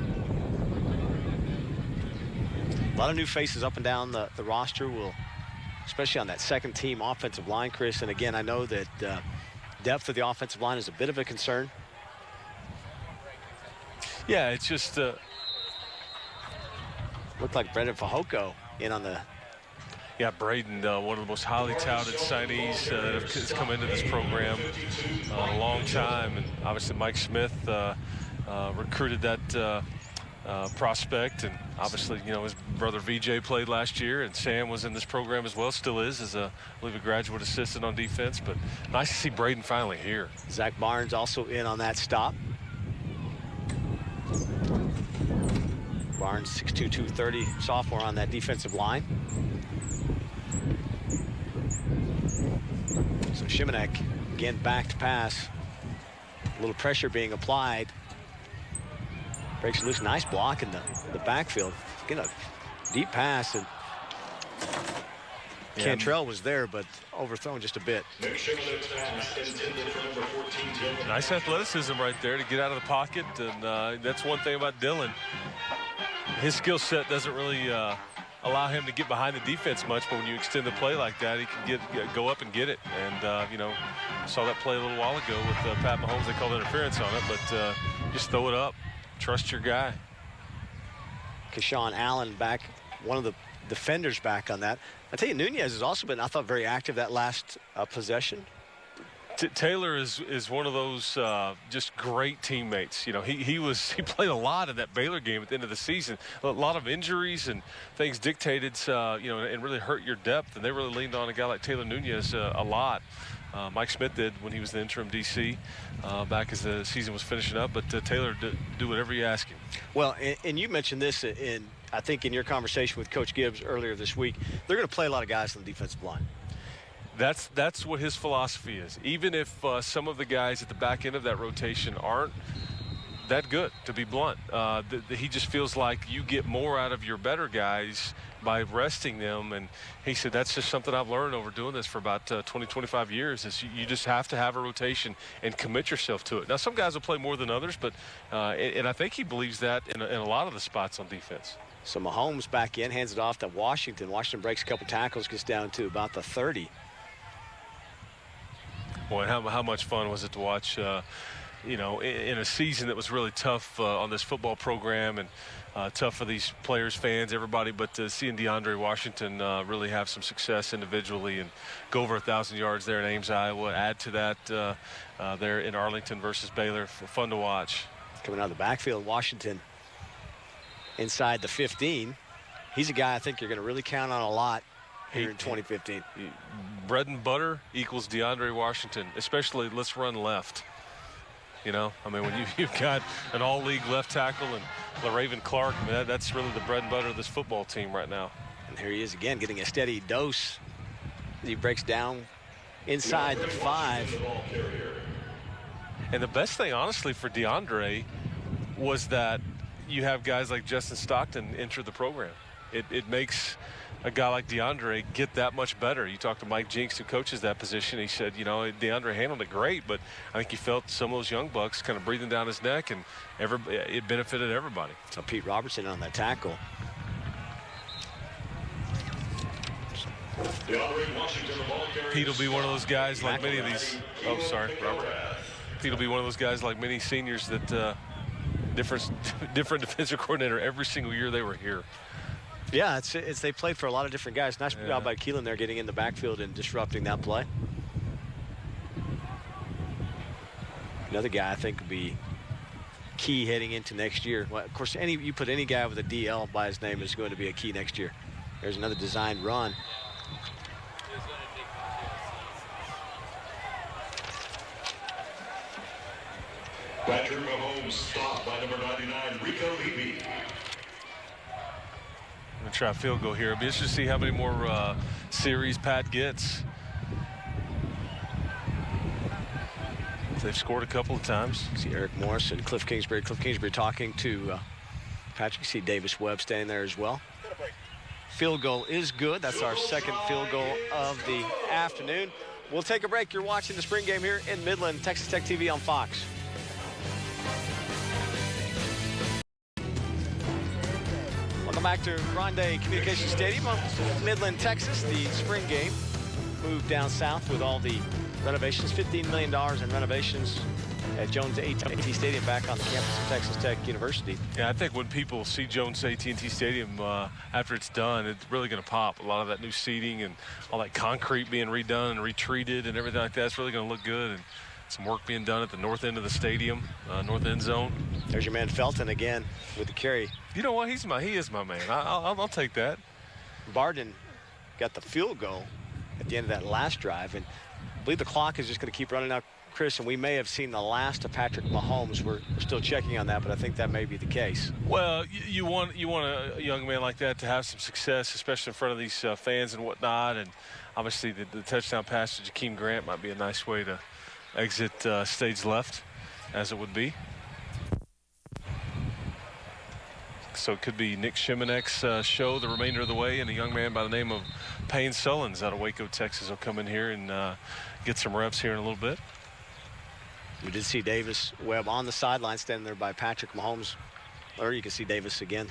A lot of new faces up and down the roster, especially on that second team offensive line, Chris. And again, I know that depth of the offensive line is a bit of a concern. Yeah, it's just looked like Brendan Fajoko in on the. Yeah, Braden, one of the most highly touted signees that has come into this program a long time. And obviously Mike Smith recruited that prospect. And obviously, you know, his brother VJ played last year, and Sam was in this program as well, still is, as I believe a graduate assistant on defense. But nice to see Braden finally here. Zach Barnes also in on that stop. Barnes, 6'2", 230, sophomore on that defensive line. So Shimanek, again, back to pass. A little pressure being applied. Breaks loose, nice block in the backfield. Get a deep pass, and Cantrell was there, but overthrown just a bit. Nice athleticism right there to get out of the pocket, and that's one thing about Dylan. His skill set doesn't really allow him to get behind the defense much, but when you extend the play like that, he can go up and get it. And, you know, saw that play a little while ago with Pat Mahomes. They called interference on it, but just throw it up. Trust your guy. Keshawn Allen back, one of the defenders back on that. I tell you, Nunez has also been, I thought, very active that last possession. Taylor is one of those just great teammates. You know, he played a lot in that Baylor game at the end of the season. A lot of injuries and things dictated, you know, and really hurt your depth. And they really leaned on a guy like Taylor Nunez a lot. Mike Smith did when he was the interim DC back as the season was finishing up. But Taylor did do whatever you ask him. Well, and you mentioned this I think in your conversation with Coach Gibbs earlier this week. They're going to play a lot of guys on the defensive line. That's what his philosophy is. Even if some of the guys at the back end of that rotation aren't that good, to be blunt, he just feels like you get more out of your better guys by resting them. And he said that's just something I've learned over doing this for about 20, 25 years is you just have to have a rotation and commit yourself to it. Now, some guys will play more than others, but and I think he believes that in a lot of the spots on defense. So Mahomes back in, hands it off to Washington. Washington breaks a couple tackles, gets down to about the 30. Boy, how much fun was it to watch you know, in a season that was really tough on this football program and tough for these players, fans, everybody. But seeing DeAndre Washington really have some success individually and go over 1,000 yards there in Ames, Iowa, add to that there in Arlington versus Baylor, fun to watch. Coming out of the backfield, Washington inside the 15. He's a guy I think you're going to really count on a lot here in 2015. Bread and butter equals DeAndre Washington, especially let's run left. You know, I mean, when you've got an all-league left tackle and LaRaven Clark, I mean, that's really the bread and butter of this football team right now. And here he is again, getting a steady dose. He breaks down inside the 5. And the best thing, honestly, for DeAndre was that you have guys like Justin Stockton enter the program. It makes a guy like DeAndre get that much better. You talk to Mike Jinks, who coaches that position. He said, you know, DeAndre handled it great, but I think he felt some of those young bucks kind of breathing down his neck, and it benefited everybody. So Pete Robertson on that tackle. Pete will be one of those guys like many of these. Oh, sorry, Robert. Pete will be one of those guys like many seniors that different defensive coordinator every single year they were here. Yeah, it's they played for a lot of different guys. Nice job by Keelan there, getting in the backfield and disrupting that play. Another guy I think would be key heading into next year. Well, of course, you put any guy with a DL by his name is going to be a key next year. There's another designed run. Patrick Mahomes stopped by number 99, Rico Levy. I'm going to try a field goal here. It'll be interesting to see how many more series Pat gets. They've scored a couple of times. See Eric Morris and Cliff Kingsbury. Cliff Kingsbury talking to Patrick. You see Davis Webb standing there as well. Field goal is good. That's our second field goal of the afternoon. We'll take a break. You're watching the spring game here in Midland, Texas Tech TV on Fox. Welcome back to Grande Communications Stadium of Midland, Texas. The spring game moved down south with all the renovations, $15 million in renovations at Jones AT&T Stadium back on the campus of Texas Tech University. Yeah, I think when people see Jones AT&T Stadium after it's done, it's really going to pop. A lot of that new seating and all that concrete being redone and retreated and everything like that, it's really going to look good. And some work being done at the north end of the stadium, north end zone. There's your man Felton again with the carry. You know what? He is my man. I'll take that. Barden got the field goal at the end of that last drive, and I believe the clock is just going to keep running out, Chris, and we may have seen the last of Patrick Mahomes. We're still checking on that, but I think that may be the case. Well, you want a young man like that to have some success, especially in front of these fans and whatnot. And obviously the touchdown pass to Jakeem Grant might be a nice way to exit stage left, as it would be. So it could be Nick Shimonek's show the remainder of the way, and a young man by the name of Payne Sullins out of Waco, Texas will come in here and get some reps here in a little bit. We did see Davis Webb on the sideline standing there by Patrick Mahomes. Or you can see Davis again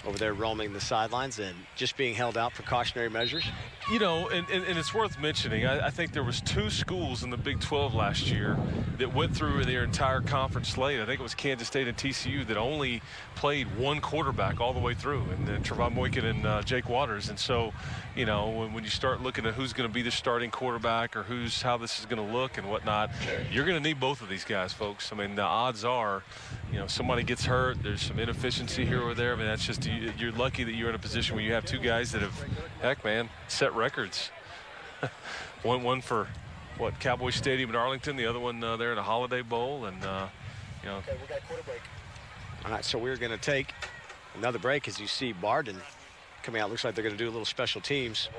over there roaming the sidelines and just being held out, precautionary measures. You know, and it's worth mentioning, I think there was 2 schools in the Big 12 last year that went through their entire conference slate. I think it was Kansas State and TCU that only played 1 quarterback all the way through, and then Trevon Moykin and Jake Waters. And so, you know, when you start looking at who's going to be the starting quarterback or how this is going to look and whatnot, you're going to need both of these guys, folks. I mean, the odds are, you know, somebody gets hurt, there's some inefficiency here or there. I mean, that's just, you're lucky that you're in a position where you have 2 guys that have, heck, man, set records. one for what, Cowboy Stadium in Arlington, the other one there in a Holiday Bowl, and you know. Okay, we got a quarter break. All right, so we're going to take another break. As you see Barden coming out, looks like they're going to do a little special teams.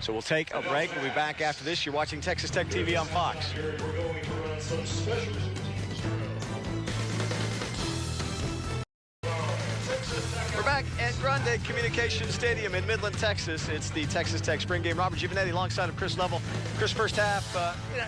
So we'll take a break. We'll be back after this. You're watching Texas Tech TV on Fox. We're going to run some special. We're back at Grande Communications Stadium in Midland, Texas. It's the Texas Tech spring game. Robert Giovanetti alongside of Chris Level. Chris, first half, you know,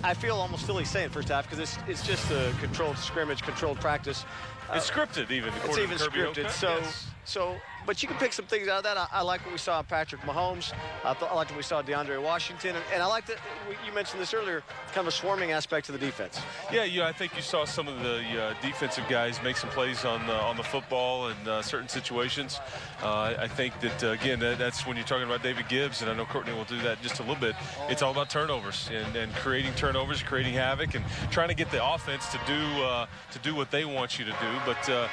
I feel almost silly saying first half because it's just a controlled scrimmage, controlled practice. It's scripted even. It's even scripted. Okay. So, yes. so but you can pick some things out of that. I like what we saw in Patrick Mahomes. I like what we saw DeAndre Washington. And I like that you mentioned this earlier, kind of a swarming aspect to the defense. Yeah, I think you saw some of the defensive guys make some plays on the football in certain situations. I think that, again, that's when you're talking about David Gibbs, and I know Courtney will do that in just a little bit. It's all about turnovers and creating turnovers, creating havoc, and trying to get the offense to do what they want you to do. But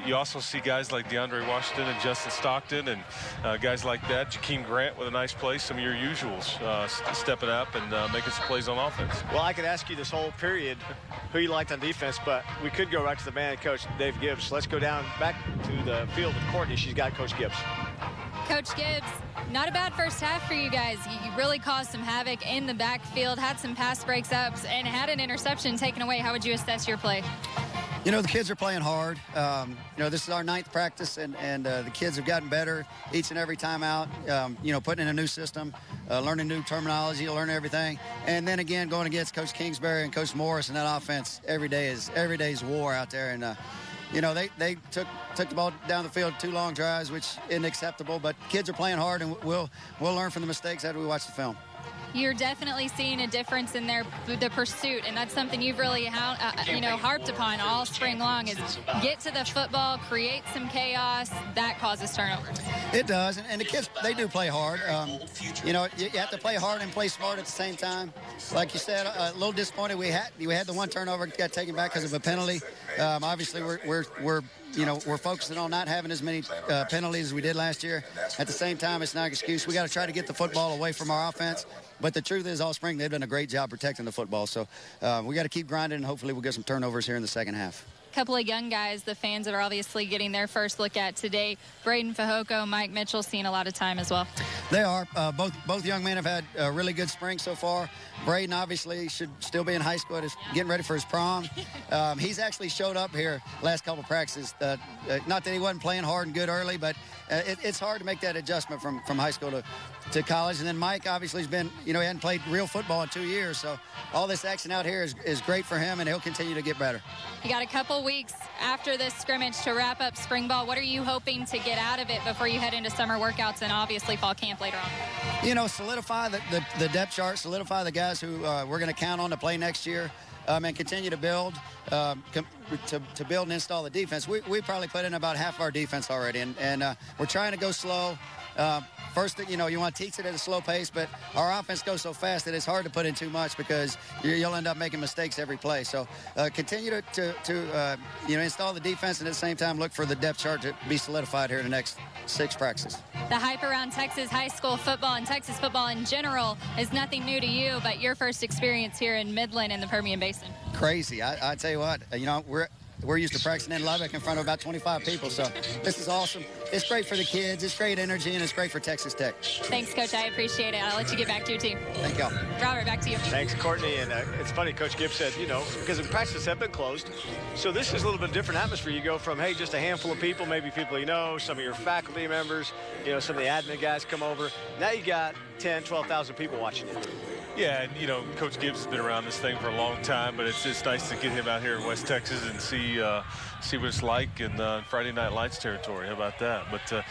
you also see guys like DeAndre Washington and Justin Stockton and guys like that. Jakeem Grant with a nice play. Some of your usuals stepping up and making some plays on offense. Well, I could ask you this whole period who you liked on defense, but we could go right to the man, Coach Dave Gibbs. Let's go down back to the field with Courtney. She's got Coach Gibbs. Coach Gibbs, not a bad first half for you guys. You really caused some havoc in the backfield, had some pass breaks ups, and had an interception taken away. How would you assess your play? You know, the kids are playing hard. You know, this is our 9th practice, and the kids have gotten better each and every time out. You know, putting in a new system, learning new terminology, learning everything. And then again, going against Coach Kingsbury and Coach Morris and that offense every day is war out there. And, you know, they took the ball down the field 2 long drives, which isn't acceptable. But kids are playing hard, and we'll learn from the mistakes after we watch the film. You're definitely seeing a difference in the pursuit, and that's something you've really harped upon all spring long, is get to the football, create some chaos. That causes turnovers. It does, and the kids, they do play hard. You know, you have to play hard and play smart at the same time. Like you said, a little disappointed we had the 1 turnover got taken back because of a penalty. Obviously, we're focusing on not having as many penalties as we did last year. At the same time, it's not an excuse. We got to try to get the football away from our offense. But the truth is, all spring, they've done a great job protecting the football. So we got to keep grinding, and hopefully we'll get some turnovers here in the second half. A couple of young guys the fans are obviously getting their first look at today. Braden Fajoko, Mike Mitchell seeing a lot of time as well. They are. Both young men have had a really good spring so far. Braden obviously should still be in high school, getting ready for his prom. He's actually showed up here last couple of practices. Not that he wasn't playing hard and good early, but it's hard to make that adjustment from high school to college. And then Mike obviously has been, he hadn't played real football in 2 years. So all this action out here is great for him, and he'll continue to get better. You got a couple weeks after this scrimmage to wrap up spring ball. What are you hoping to get out of it before you head into summer workouts and obviously fall camp later on? Solidify the depth chart, solidify the guys who we're going to count on to play next year, and continue to build to build and install the defense. We probably put in about half of our defense already, and we're trying to go slow. First, you want to teach it at a slow pace, but our offense goes so fast that it's hard to put in too much because you'll end up making mistakes every play. So continue to install the defense, and at the same time look for the depth chart to be solidified here in the next 6 practices. The hype around Texas high school football and Texas football in general is nothing new to you, but your first experience here in Midland in the Permian Basin. Crazy. I tell you what, we're used to practicing in Lubbock in front of about 25 people, so this is awesome. It's great for the kids, it's great energy, and it's great for Texas Tech. Thanks, Coach. I appreciate it. I'll let you get back to your team. Thank y'all. Robert, back to you. Thanks, Courtney. And it's funny, Coach Gibbs said, because the practices have been closed, so this is a little bit different atmosphere. You go from, hey, just a handful of people, maybe people some of your faculty members, some of the admin guys come over. Now you got 10, 12,000 people watching you. Yeah, and Coach Gibbs has been around this thing for a long time, but it's just nice to get him out here in West Texas and see what it's like in Friday Night Lights territory. How about that? But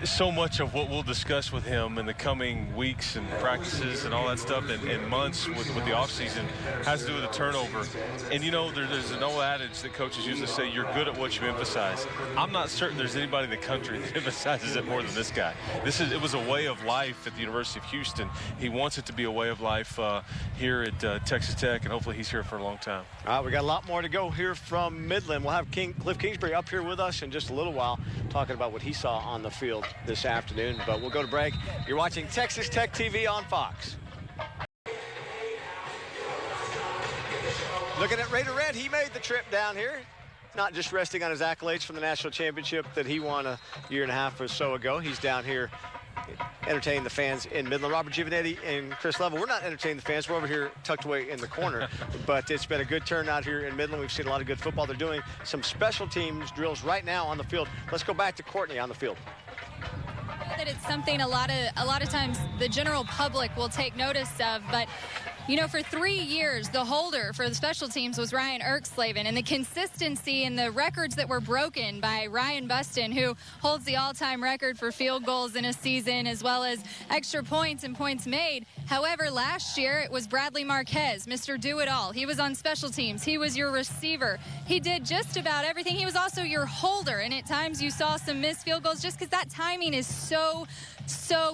so much of what we'll discuss with him in the coming weeks and practices and all that stuff and months with the offseason has to do with the turnover. And there's an old adage that coaches usually say, you're good at what you emphasize. I'm not certain there's anybody in the country that emphasizes it more than this guy. It was a way of life at the University of Houston. He wants it to be a way of life here at Texas Tech, and hopefully he's here for a long time. All right, we got a lot more to go here from Midland. We'll have Cliff Kingsbury up here with us in just a little while talking about what he saw on the field this afternoon, but we'll go to break. You're watching Texas Tech TV on Fox. Looking at Raider Red, he made the trip down here, not just resting on his accolades from the national championship that he won a year and a half or so ago. He's down here entertaining the fans in Midland. Robert Giovanetti and Chris Level, we're not entertaining the fans. We're over here tucked away in the corner. But it's been a good turnout here in Midland. We've seen a lot of good football. They're doing some special teams drills right now on the field. Let's go back to Courtney on the field. That it's something a lot of times the general public will take notice of, but You know, for 3 years, the holder for the special teams was Ryan Erkslaven, and the consistency and the records that were broken by Ryan Buston, who holds the all-time record for field goals in a season, as well as extra points and points made. However, last year, it was Bradley Marquez, Mr. Do-It-All. He was on special teams. He was your receiver. He did just about everything. He was also your holder, and at times you saw some missed field goals just because that timing is so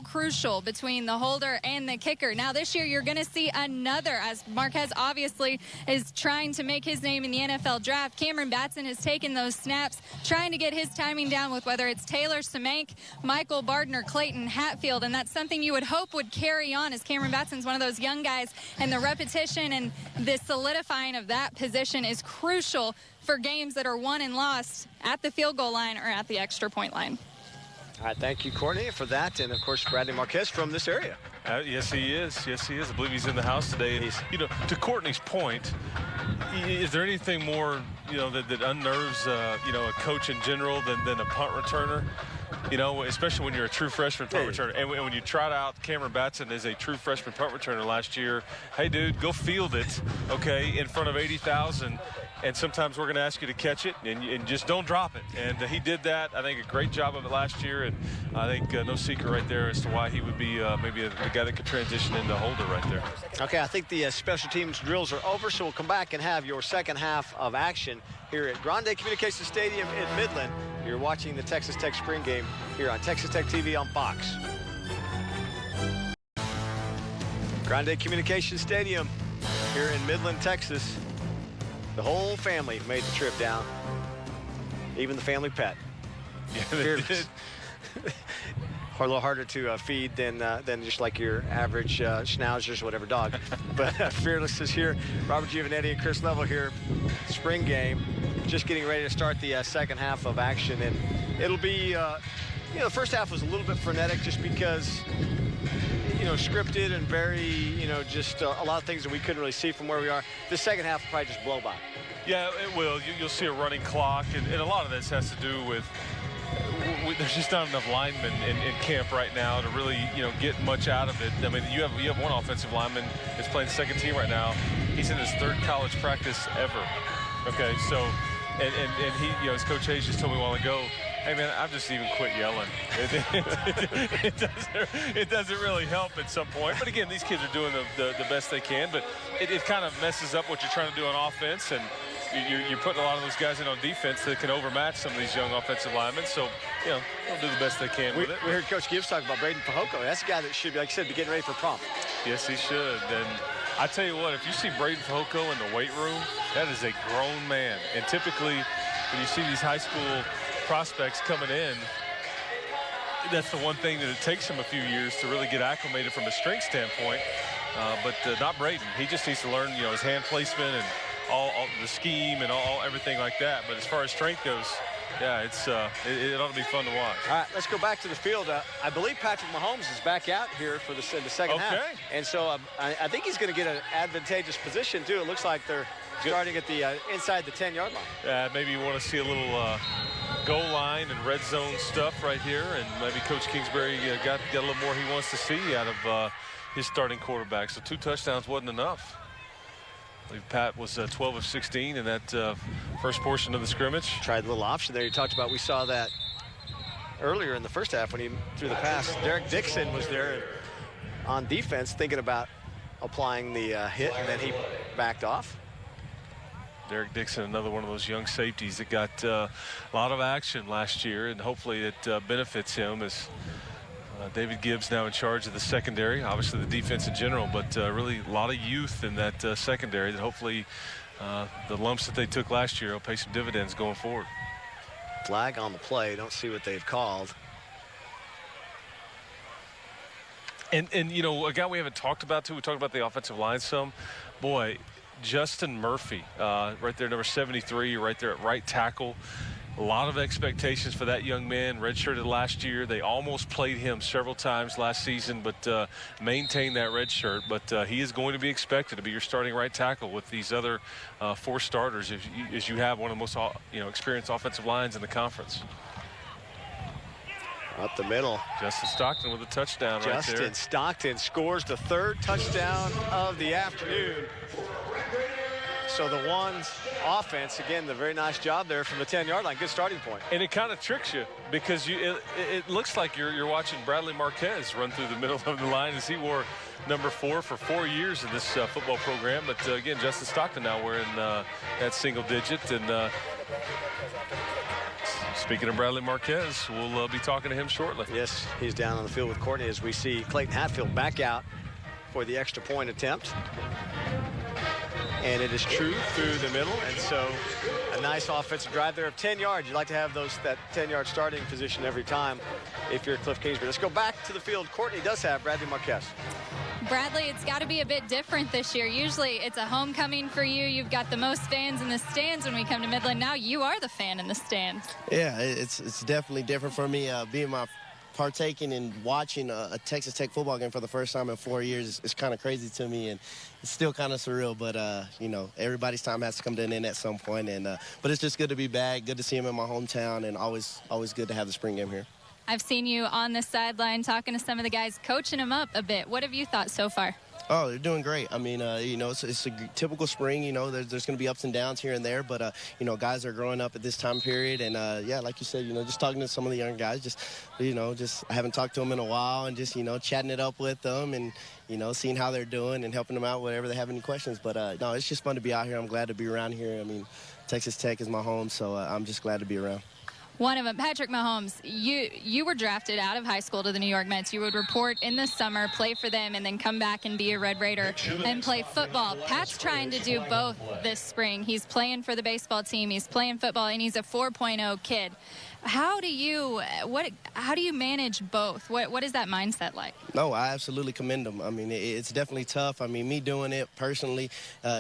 crucial between the holder and the kicker. Now this year you're going to see another, as Marquez obviously is trying to make his name in the NFL draft. Cameron Batson has taken those snaps, trying to get his timing down with whether it's Taylor Semank, Michael Bardner, Clayton Hatfield, and that's something you would hope would carry on, as Cameron Batson's one of those young guys, and the repetition and the solidifying of that position is crucial for games that are won and lost at the field goal line or at the extra point line. All right, thank you, Courtney, for that. And, of course, Bradley Marquez from this area. Yes, he is. Yes, he is. I believe he's in the house today. And, you know, to Courtney's point, is there anything more, you know, that unnerves, you know, a coach in general than a punt returner? You know, especially when you're a true freshman punt returner. And when you trot out Cameron Batson as a true freshman punt returner last year, hey, dude, go field it, okay, in front of 80,000. And sometimes we're going to ask you to catch it, and just don't drop it. And he did that. I think a great job of it last year. And I think no secret right there as to why he would be maybe the guy that could transition into holder right there. Okay, I think the special teams drills are over, so we'll come back and have your second half of action here at Grande Communications Stadium in Midland. You're watching the Texas Tech spring game here on Texas Tech TV on Fox. Grande Communications Stadium here in Midland, Texas. The whole family made the trip down, even the family pet. Yeah, they did. A little harder to feed than just like your average schnauzers, whatever dog. But Fearless is here. Robert Giovanetti and Chris Level here. Spring game, just getting ready to start the second half of action, and it'll be, you know, the first half was a little bit frenetic just because, you know, scripted and very, you know, just a lot of things that we couldn't really see from where we are. The second half will probably just blow by. Yeah, it will. You'll see a running clock, and a lot of this has to do with there's just not enough linemen in camp right now to really, you know, get much out of it. I mean, you have one offensive lineman that's playing second team right now. He's in his third college practice ever. Okay, so and he, you know, as Coach Hayes just told me a while ago, hey, man, I've just even quit yelling. It doesn't really help at some point. But, again, these kids are doing the best they can. But it kind of messes up what you're trying to do on offense. And you're putting a lot of those guys in on defense that can overmatch some of these young offensive linemen. So, you know, they'll do the best they can with it. We heard Coach Gibbs talk about Braden Fajoko. That's a guy that should, like I said, be getting ready for prom. Yes, he should. And I tell you what, if you see Braden Fajoko in the weight room, that is a grown man. And typically, when you see these high school prospects coming in, that's the one thing that it takes him a few years to really get acclimated from a strength standpoint. But not Braden. He just needs to learn, you know, his hand placement and all the scheme and everything like that. But as far as strength goes, yeah, it ought to be fun to watch. All right, let's go back to the field. I believe Patrick Mahomes is back out here for the second half. And so I think he's going to get an advantageous position, too. It looks like they're starting at the inside the 10-yard line. Maybe you want to see a little goal line and red zone stuff right here, and maybe Coach Kingsbury got a little more he wants to see out of his starting quarterback. So 2 touchdowns wasn't enough. I believe Pat was 12 of 16 in that first portion of the scrimmage. Tried a little option there you talked about. We saw that earlier in the first half when he threw the pass. Derek Dixon was there on defense thinking about applying the hit, and then he backed off. Derek Dixon, another one of those young safeties that got a lot of action last year, and hopefully it benefits him as David Gibbs now in charge of the secondary, obviously the defense in general, but really a lot of youth in that secondary that hopefully the lumps that they took last year will pay some dividends going forward. Flag on the play. Don't see what they've called. And you know, a guy we haven't talked about too, we talked about the offensive line some. Boy, Justin Murphy, right there, number 73, right there at right tackle. A lot of expectations for that young man, redshirted last year. They almost played him several times last season, but maintained that red shirt. But he is going to be expected to be your starting right tackle with these other 4 starters, as you have one of the most experienced offensive lines in the conference. Up the middle. Justin Stockton with a touchdown right there. Justin Stockton scores the 3rd touchdown of the afternoon. So the Ones offense, again, the very nice job there from the 10-yard line. Good starting point. And it kind of tricks you because it looks like you're watching Bradley Marquez run through the middle of the line as he wore number 4 for 4 years in this football program. But again, Justin Stockton now wearing that single digit. And speaking of Bradley Marquez, we'll be talking to him shortly. Yes, he's down on the field with Courtney as we see Clayton Hatfield back out for the extra point attempt. And it is true through the middle, and so a nice offensive drive there of 10 yards. You'd like to have that 10-yard starting position every time if you're Cliff Kingsbury. Let's go back to the field. Courtney does have Bradley Marquez. Bradley, it's got to be a bit different this year. Usually it's a homecoming for you. You've got the most fans in the stands when we come to Midland. Now you are the fan in the stands. Yeah, it's definitely different for me. Partaking and watching a Texas Tech football game for the first time in 4 years is kind of crazy to me, and it's still kind of surreal. But you know, everybody's time has to come to an end at some point. And but it's just good to be back. Good to see him in my hometown, and always good to have the spring game here. I've seen you on the sideline talking to some of the guys, coaching them up a bit. What have you thought so far? Oh, they're doing great. I mean, you know, it's a typical spring. You know, there's going to be ups and downs here and there, but you know, guys are growing up at this time period, and yeah, like you said, you know, just talking to some of the young guys, just I haven't talked to them in a while, and just, you know, chatting it up with them, and, you know, seeing how they're doing and helping them out whenever they have any questions. But no, it's just fun to be out here. I'm glad to be around here. I mean, Texas Tech is my home, so I'm just glad to be around. One of them, Patrick Mahomes, you were drafted out of high school to the New York Mets. You would report in the summer, play for them, and then come back and be a Red Raider and play football. Pat's trying to do both this spring. He's playing for the baseball team, he's playing football, and he's a 4.0 kid. How do you manage both? What is that mindset like? No, I absolutely commend him. I mean, it's definitely tough. I mean, me doing it personally,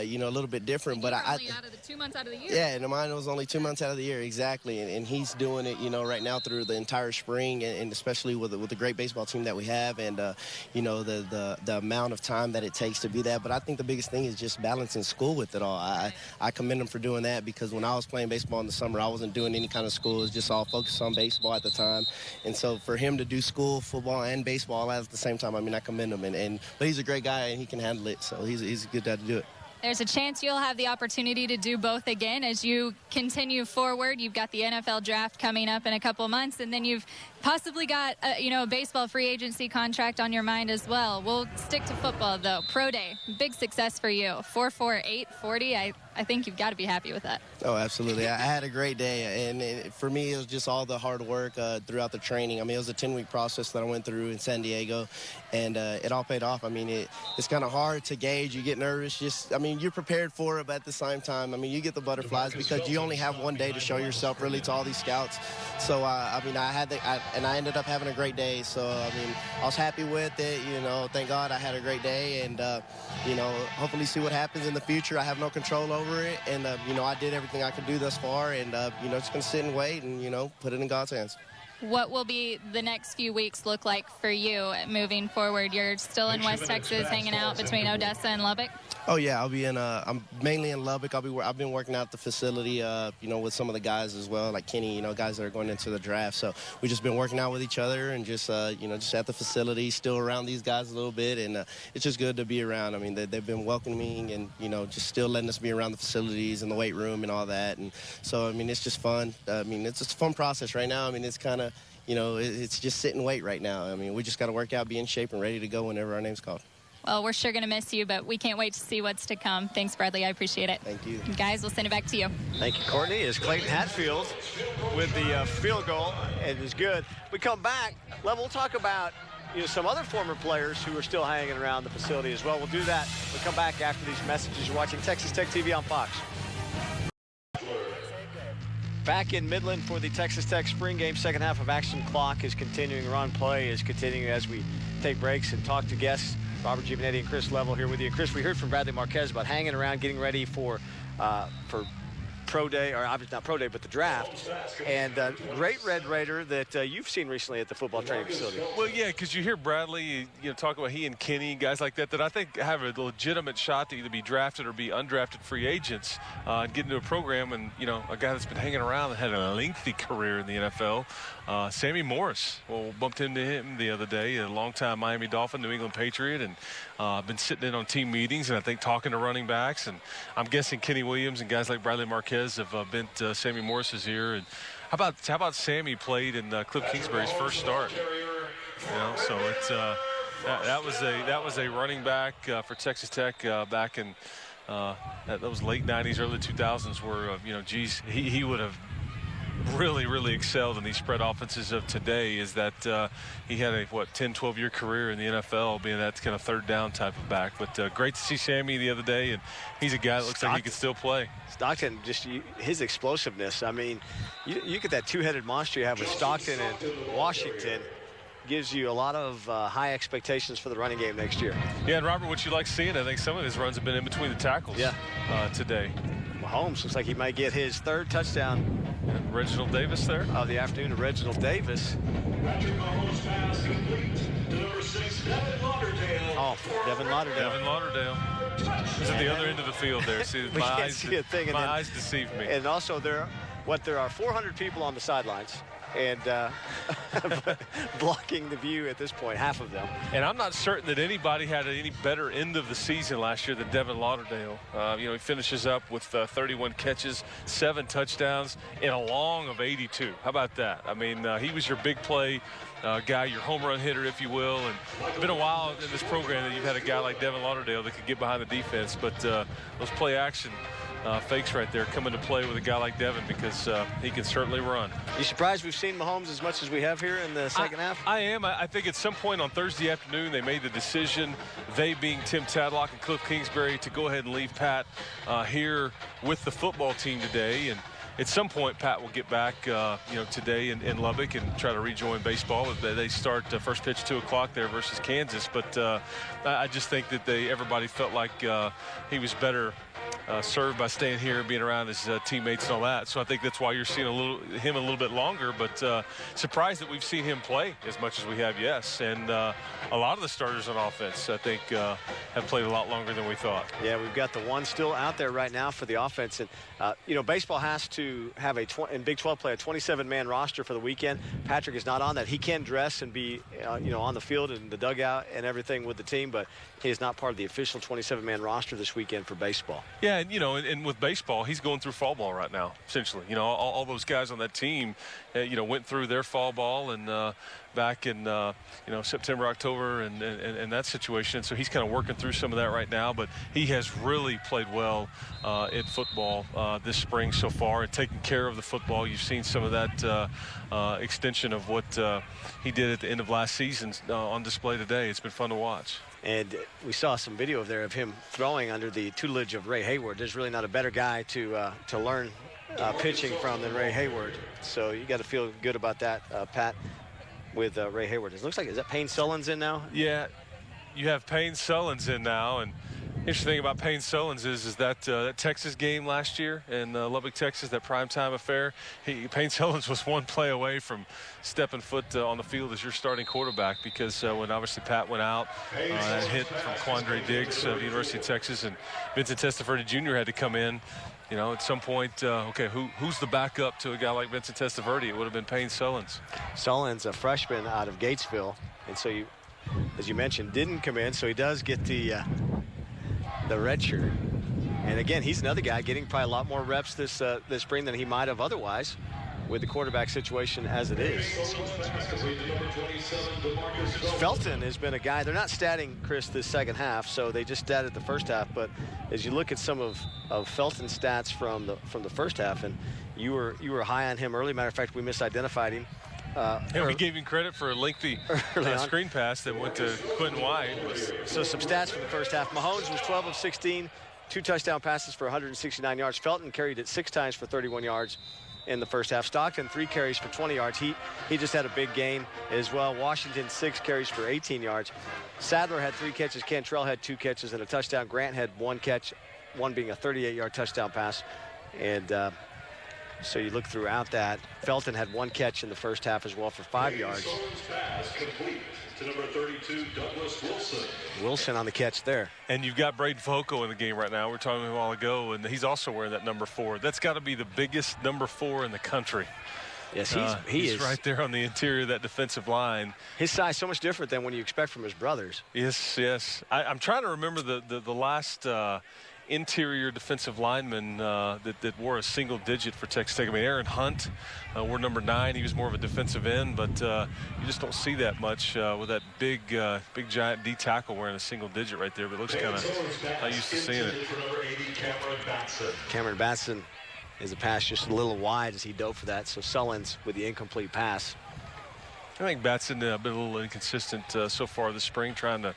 you know, a little bit different. But only out of the 2 months out of the year. Yeah, and mine was only 2 months out of the year, exactly. And he's doing it, you know, right now through the entire spring, and especially with the great baseball team that we have, and you know, the amount of time that it takes to be that. But I think the biggest thing is just balancing school with it all. I commend him for doing that, because when I was playing baseball in the summer, I wasn't doing any kind of school. It was just all focused on baseball at the time. And so for him to do school, football, and baseball at the same time, I mean, I commend him. But he's a great guy, and he can handle it. So he's a good guy to do it. There's a chance you'll have the opportunity to do both again as you continue forward. You've got the NFL draft coming up in a couple months, and then you've possibly got a baseball free agency contract on your mind as well. We'll stick to football, though. Pro Day, big success for you. 4.48 40. I think you've got to be happy with that. Oh, absolutely. I had a great day, and for me, it was just all the hard work throughout the training. I mean, it was a 10-week process that I went through in San Diego, and it all paid off. I mean, it's kind of hard to gauge. You get nervous. I mean, you're prepared for it, but at the same time, I mean, you get the butterflies because you only have one day to show yourself really to all these scouts. So, I mean, I ended up having a great day. So, I mean, I was happy with it. You know, thank God I had a great day, and, you know, hopefully see what happens in the future. I have no control over it, and, you know, I did everything I could do thus far, and, you know, just going to sit and wait and, you know, put it in God's hands. What will be the next few weeks look like for you moving forward? You're still in West Texas, hanging out between Odessa and Lubbock? Oh, yeah. I'll be in, I'm mainly in Lubbock. I've been working out at the facility, you know, with some of the guys as well, like Kenny, you know, guys that are going into the draft. So we've just been working out with each other and just, you know, just at the facility, still around these guys a little bit. And it's just good to be around. I mean, they've been welcoming and, you know, just still letting us be around the facilities and the weight room and all that. And so, I mean, it's just fun. I mean, it's just a fun process right now. I mean, it's kind of, you know, it's just sit and wait right now. I mean, we just got to work out, be in shape, and ready to go whenever our name's called. Well, we're sure going to miss you, but we can't wait to see what's to come. Thanks, Bradley. I appreciate it. Thank you. Guys, we'll send it back to you. Thank you, Courtney. As Clayton Hatfield with the field goal, it is good. We come back, we'll talk about some other former players who are still hanging around the facility as well. We'll do that. We'll come back after these messages. You're watching Texas Tech TV on Fox. Back in Midland for the Texas Tech spring game. Second half of action clock is continuing. Run play is continuing as we take breaks and talk to guests. Robert Giovanetti and Chris Level here with you. Chris, we heard from Bradley Marquez about hanging around, getting ready for pro day, or obviously not pro day, but the draft. And great Red Raider that you've seen recently at the football training facility. Well, yeah, because you hear Bradley, talk about he and Kenny, guys like that I think have a legitimate shot to either be drafted or be undrafted free agents and get into a program. And, a guy that's been hanging around and had a lengthy career in the NFL, Sammy Morris. Well, bumped into him the other day, a longtime Miami Dolphin, New England Patriot, and been sitting in on team meetings and I think talking to running backs. And I'm guessing Kenny Williams and guys like Bradley Marquez have been to Sammy Morris's ear. And how about Sammy played in Cliff Kingsbury's first start? So it's that was a running back for Texas Tech back in those late 90s, early 2000s, where he would have really excelled in these spread offenses of today. Is that he had a 10-12 year career in the NFL, being that kind of third down type of back. But great to see Sammy the other day, and he's a guy that looks like he can still play. Stockton, just his explosiveness. I mean, you get that two-headed monster you have with Stockton and Washington. Gives you a lot of high expectations for the running game next year. Yeah, and Robert, what you like seeing, I think some of his runs have been in between the tackles today. Mahomes looks like he might get his third touchdown. And Reginald Davis there. Of the afternoon to Reginald Davis. Patrick Mahomes pass complete to number 6, Devin Lauderdale. Oh, Devin Lauderdale. Devin Lauderdale. He's at the other end of the field there. See, my eyes deceive me. And also there are 400 people on the sidelines. And blocking the view at this point, half of them. And I'm not certain that anybody had any better end of the season last year than Devin Lauderdale. He finishes up with 31 catches, 7 touchdowns in a long of 82. How about that? I mean, he was your big play guy, your home run hitter, if you will. And it's been a while in this program that you've had a guy like Devin Lauderdale that could get behind the defense. But those play action fakes right there come into play with a guy like Devin, because he can certainly run. You surprised we've seen Mahomes as much as we have here in the second half? I am. I think at some point on Thursday afternoon they made the decision, they being Tim Tadlock and Cliff Kingsbury, to go ahead and leave Pat here with the football team today. And at some point Pat will get back today in Lubbock and try to rejoin baseball. They start first pitch 2 o'clock there versus Kansas. But I just think that everybody felt like he was better served by staying here and being around his teammates and all that. So I think that's why you're seeing him a little bit longer. But surprised that we've seen him play as much as we have, yes. And a lot of the starters on offense, I think, have played a lot longer than we thought. Yeah, we've got the one still out there right now for the offense. And, baseball has to have in Big 12 play a 27-man roster for the weekend. Patrick is not on that. He can dress and be, on the field and the dugout and everything with the team, but he is not part of the official 27-man roster this weekend for baseball. Yeah, and, and with baseball, he's going through fall ball right now, essentially. All those guys on that team, went through their fall ball and back in, September, October, and that situation. So he's kind of working through some of that right now, but he has really played well in football this spring so far and taking care of the football. You've seen some of that extension of what he did at the end of last season on display today. It's been fun to watch. And we saw some video of him throwing under the tutelage of Ray Hayward. There's really not a better guy to learn pitching from than Ray Hayward. So you got to feel good about that, Pat, with Ray Hayward. It looks like, is that Payne Sullins in now? Yeah, you have Payne Sullins in now. And interesting thing about Payne Sullins is that Texas game last year in Lubbock, Texas, that primetime affair, Payne Sullins was one play away from stepping foot on the field as your starting quarterback, because when obviously Pat went out, that hit from Quandre Diggs of the University of Texas, and Vincent Testaverde Jr. had to come in. At some point, who's the backup to a guy like Vincent Testaverde? It would have been Payne Sullins. Sullins, a freshman out of Gatesville, and so as you mentioned, didn't come in, so he does get the red shirt. And again, he's another guy getting probably a lot more reps this spring than he might have otherwise, with the quarterback situation as it is. Felton has been a guy, they're not statting, Chris, this second half, so they just statted the first half. But as you look at some of Felton's stats from the first half, and you were high on him early. Matter of fact, we misidentified him. We gave him credit for a lengthy screen pass that went to Quentin White. So some stats from the first half. Mahomes was 12 of 16, 2 touchdown passes for 169 yards. Felton carried it 6 times for 31 yards in the first half. Stockton 3 carries for 20 yards. He just had a big game as well. Washington 6 carries for 18 yards. Sadler had 3 catches. Cantrell had 2 catches and a touchdown. Grant had 1 catch, one being a 38-yard touchdown pass. And so you look throughout that. Felton had 1 catch in the first half as well for 5 yards. Pass complete to number 32, Douglas Wilson. Wilson on the catch there. And you've got Braden Foko in the game right now. We were talking about him a while ago, and he's also wearing that number 4. That's got to be the biggest number 4 in the country. Yes, he's is right there on the interior of that defensive line. His size so much different than when you expect from his brothers. Yes. I'm trying to remember the last interior defensive lineman that wore a single digit for Texas Tech. I mean, Aaron Hunt wore number 9. He was more of a defensive end, but you just don't see that much with that big giant D tackle wearing a single digit right there. But it looks kind of not used to seeing it. Cameron Batson is a pass just a little wide as he dove for that. So Sullins with the incomplete pass. I think Batson been a little inconsistent so far this spring, trying to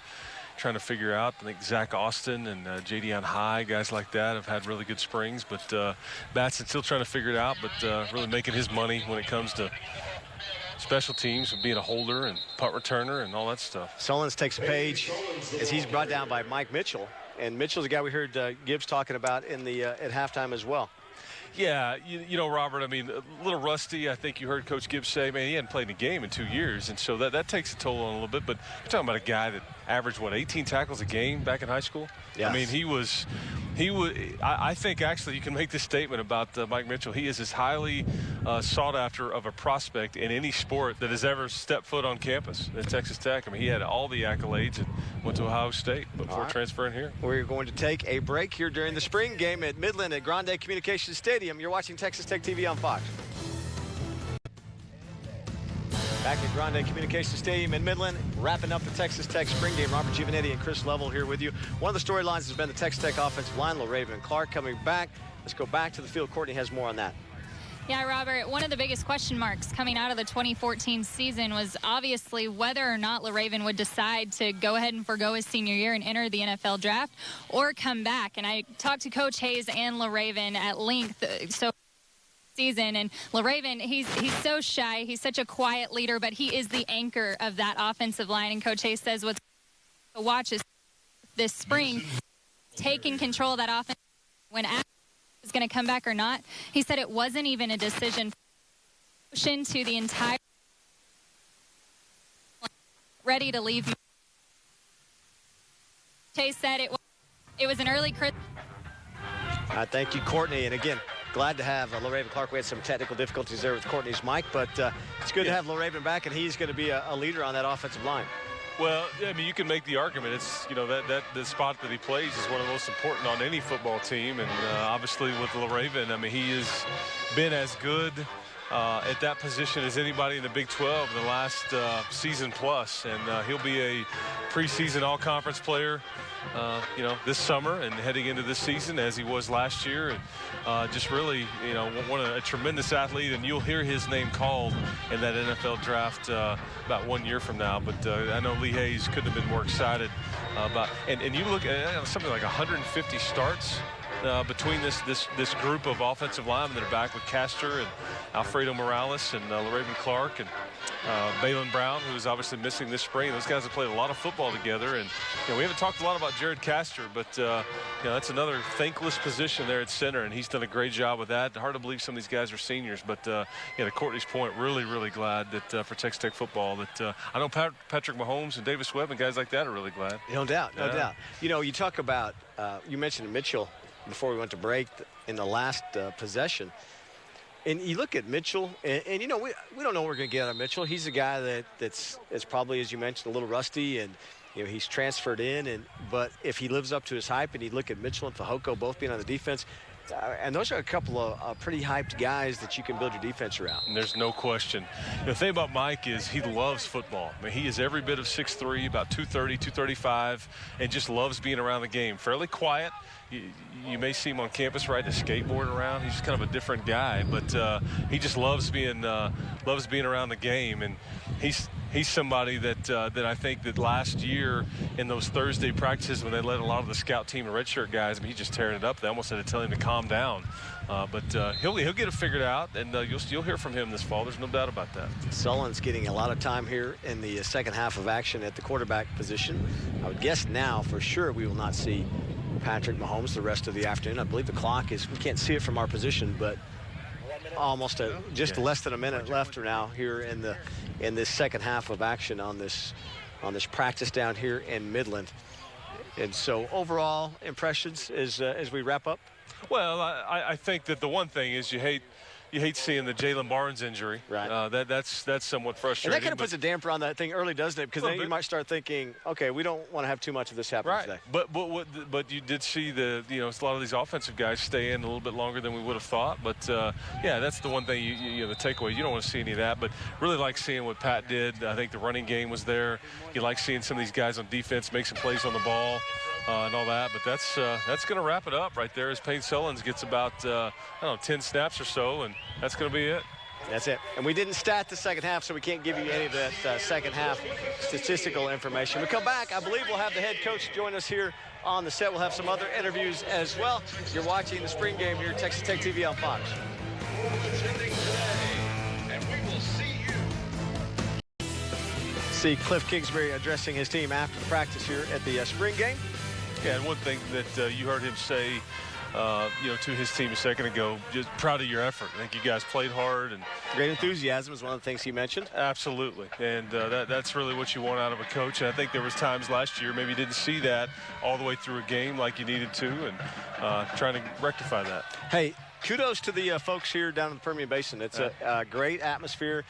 figure out. I think Zach Austin and Jadion High, guys like that, have had really good springs. But Batson still trying to figure it out, but really making his money when it comes to special teams, being a holder and punt returner and all that stuff. Sullins takes a page as he's brought down by Mike Mitchell. And Mitchell's the guy we heard Gibbs talking about in the at halftime as well. Yeah, you know, Robert, I mean, a little rusty. I think you heard Coach Gibbs say, man, he hadn't played in a game in 2 years. And so that takes a toll on a little bit. But you're talking about a guy that averaged, 18 tackles a game back in high school? Yes. I mean, I think actually you can make this statement about Mike Mitchell. He is as highly sought after of a prospect in any sport that has ever stepped foot on campus at Texas Tech. I mean, he had all the accolades and went to Ohio State before transferring here. We're going to take a break here during the spring game at Midland at Grande Communications Stadium. You're watching Texas Tech TV on Fox. Back at Grande Communications Stadium in Midland, wrapping up the Texas Tech spring game. Robert Giovanetti and Chris Lovell here with you. One of the storylines has been the Texas Tech offensive line, LaRaven and Clark coming back. Let's go back to the field. Courtney has more on that. Yeah, Robert, one of the biggest question marks coming out of the 2014 season was obviously whether or not LaRaven would decide to go ahead and forgo his senior year and enter the NFL draft or come back. And I talked to Coach Hayes and LaRaven at length season, and LaRaven, he's so shy. He's such a quiet leader, but he is the anchor of that offensive line. And Coach Hayes says what's to watch is this spring taking control of that offense when is going to come back or not. He said it wasn't even a decision to the entire ready to leave. Chase said it was an early Christmas. Thank you, Courtney. And again, glad to have LaRaven Clark. We had some technical difficulties there with Courtney's mic, but it's good to have LaRaven back, and he's going to be a leader on that offensive line. Well, I mean, you can make the argument. It's, you know, that the spot that he plays is one of the most important on any football team. And obviously with LaRaven, I mean, he has been as good at that position as anybody in the Big 12 in the last season plus. And he'll be a preseason all-conference player, you know, this summer and heading into this season as he was last year. And just really, you know, a tremendous athlete, and you'll hear his name called in that NFL draft about 1 year from now. But I know Lee Hayes couldn't have been more excited about. And you look at something like 150 starts between this group of offensive linemen that are back with Castor and Alfredo Morales and LaRaven Clark and Balin Brown, who is obviously missing this spring. Those guys have played a lot of football together, and you know, we haven't talked a lot about Jared Castor, but you know, that's another thankless position there at center, and he's done a great job with that. Hard to believe some of these guys are seniors, but yeah, to Courtney's point, really glad that for Texas Tech football that I know Patrick Mahomes and Davis Webb and guys like that are really glad. No doubt. You know, you talk about you mentioned Mitchell before we went to break in the last possession. And you look at Mitchell, and you know, we don't know what we're going to get out of Mitchell. He's a guy that's probably, as you mentioned, a little rusty, and you know, he's transferred in. But if he lives up to his hype, and you look at Mitchell and Fehoko both being on the defense, and those are a couple of pretty hyped guys that you can build your defense around. And there's no question. The thing about Mike is he loves football. I mean, he is every bit of 6'3", about 230, 235, and just loves being around the game. Fairly quiet. You may see him on campus riding a skateboard around. He's just kind of a different guy, but he just loves being around the game. And he's somebody that I think that last year in those Thursday practices when they let a lot of the scout team and redshirt guys, I mean, he's just tearing it up. They almost had to tell him to calm down. But he'll get it figured out, and you'll hear from him this fall. There's no doubt about that. Sullen's getting a lot of time here in the second half of action at the quarterback position. I would guess now for sure we will not see Patrick Mahomes the rest of the afternoon. I believe the clock is, we can't see it from our position, but almost just less than a minute left now here in this second half of action on this practice down here in Midland. And so overall impressions as we wrap up? Well, I think that the one thing is you hate seeing the Jalen Barnes injury. Right. That's somewhat frustrating. And that kind of puts a damper on that thing early, doesn't it? Because then you might start thinking, okay, we don't want to have too much of this happen today. But you did see a lot of these offensive guys stay in a little bit longer than we would have thought. But yeah, that's the one thing the takeaway. You don't want to see any of that. But really like seeing what Pat did. I think the running game was there. You like seeing some of these guys on defense make some plays on the ball. And all that, but that's going to wrap it up right there as Payne Sullins gets about 10 snaps or so, and that's going to be it. That's it. And we didn't stat the second half, so we can't give you any of that second half statistical information. We come back, I believe we'll have the head coach join us here on the set. We'll have some other interviews as well. You're watching the spring game here at Texas Tech TV on Fox. See Cliff Kingsbury addressing his team after practice here at the spring game. Yeah, and one thing that you heard him say, to his team a second ago, just proud of your effort. I think you guys played hard. And great enthusiasm is one of the things he mentioned. Absolutely, and that's really what you want out of a coach. And I think there was times last year maybe you didn't see that all the way through a game like you needed to, and trying to rectify that. Hey, kudos to the folks here down in the Permian Basin. It's a great atmosphere,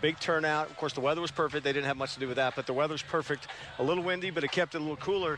big turnout. Of course, the weather was perfect. They didn't have much to do with that, but the weather's perfect. A little windy, but it kept it a little cooler.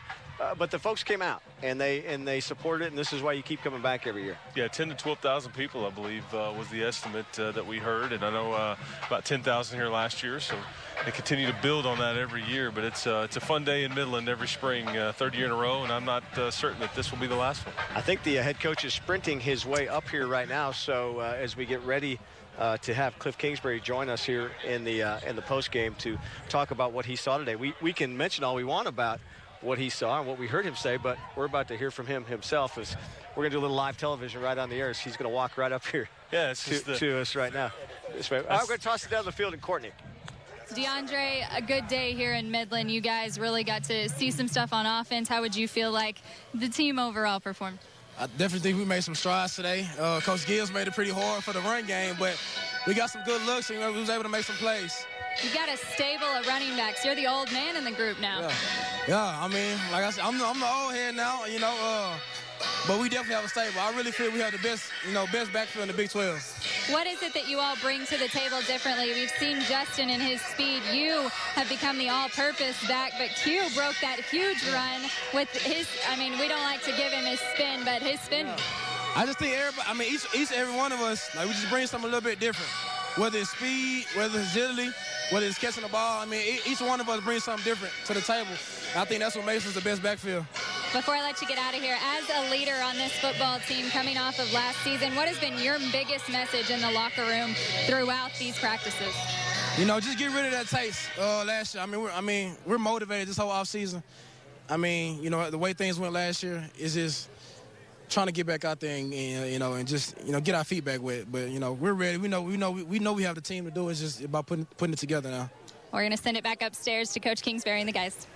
But the folks came out, and they supported it, and this is why you keep coming back every year. Yeah, 10 to 12,000 people, I believe, was the estimate that we heard. And I know about 10,000 here last year, so they continue to build on that every year. But it's a fun day in Midland every spring, third year in a row, and I'm not certain that this will be the last one. I think the head coach is sprinting his way up here right now, so as we get ready to have Cliff Kingsbury join us here in the post game to talk about what he saw today. We can mention all we want about what he saw and what we heard him say, but we're about to hear from him himself as we're going to do a little live television right on the air. He's going to walk right up here to us right now. This way. I'm going to toss it down the field, and Courtney. DeAndre, a good day here in Midland. You guys really got to see some stuff on offense. How would you feel like the team overall performed? I definitely think we made some strides today. Coach Gibbs made it pretty hard for the run game, but we got some good looks, and we was able to make some plays. You got a stable of running backs. You're the old man in the group now. Yeah, I mean, like I said, I'm the old head now, but we definitely have a stable. I really feel we have the best backfield in the Big 12. What is it that you all bring to the table differently? We've seen Justin and his speed. You have become the all-purpose back, but Q broke that huge run with his, we don't like to give him his spin, but his spin. Yeah. I just think each every one of us, we just bring something a little bit different. Whether it's speed, whether it's agility, whether it's catching the ball, each one of us brings something different to the table. And I think that's what makes us the best backfield. Before I let you get out of here, as a leader on this football team coming off of last season, what has been your biggest message in the locker room throughout these practices? Just get rid of that taste. Last year, we're motivated this whole offseason. The way things went last year is just trying to get back out there and just get our feet back with it. But we're ready. We know we have the team to do it. It's just about putting it together now. We're going to send it back upstairs to Coach Kingsbury and the guys.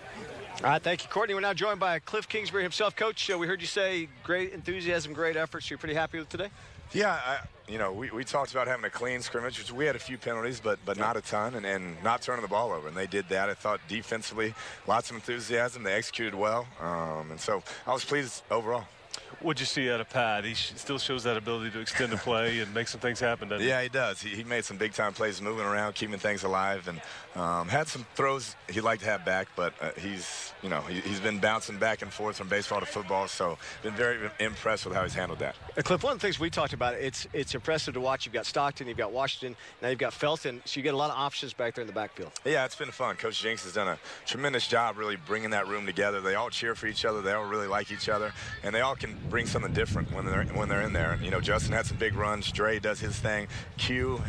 All right, thank you, Courtney. We're now joined by Cliff Kingsbury himself. Coach, we heard you say great enthusiasm, great efforts. You're pretty happy with today? Yeah, we talked about having a clean scrimmage, which we had a few penalties, but not a ton, and not turning the ball over. And they did that. I thought defensively, lots of enthusiasm. They executed well, and so I was pleased overall. What'd you see out of Pat? He still shows that ability to extend the play and make some things happen, doesn't he? Yeah, he does. He made some big-time plays moving around, keeping things alive, and had some throws he'd like to have back, but he's been bouncing back and forth from baseball to football, so been very impressed with how he's handled that. Cliff, one of the things we talked about, it's impressive to watch. You've got Stockton, you've got Washington, now you've got Felton, so you get a lot of options back there in the backfield. Yeah, it's been fun. Coach Jinks has done a tremendous job really bringing that room together. They all cheer for each other. They all really like each other, and they all can bring something different when they're in there. Justin had some big runs. Dre does his thing. Q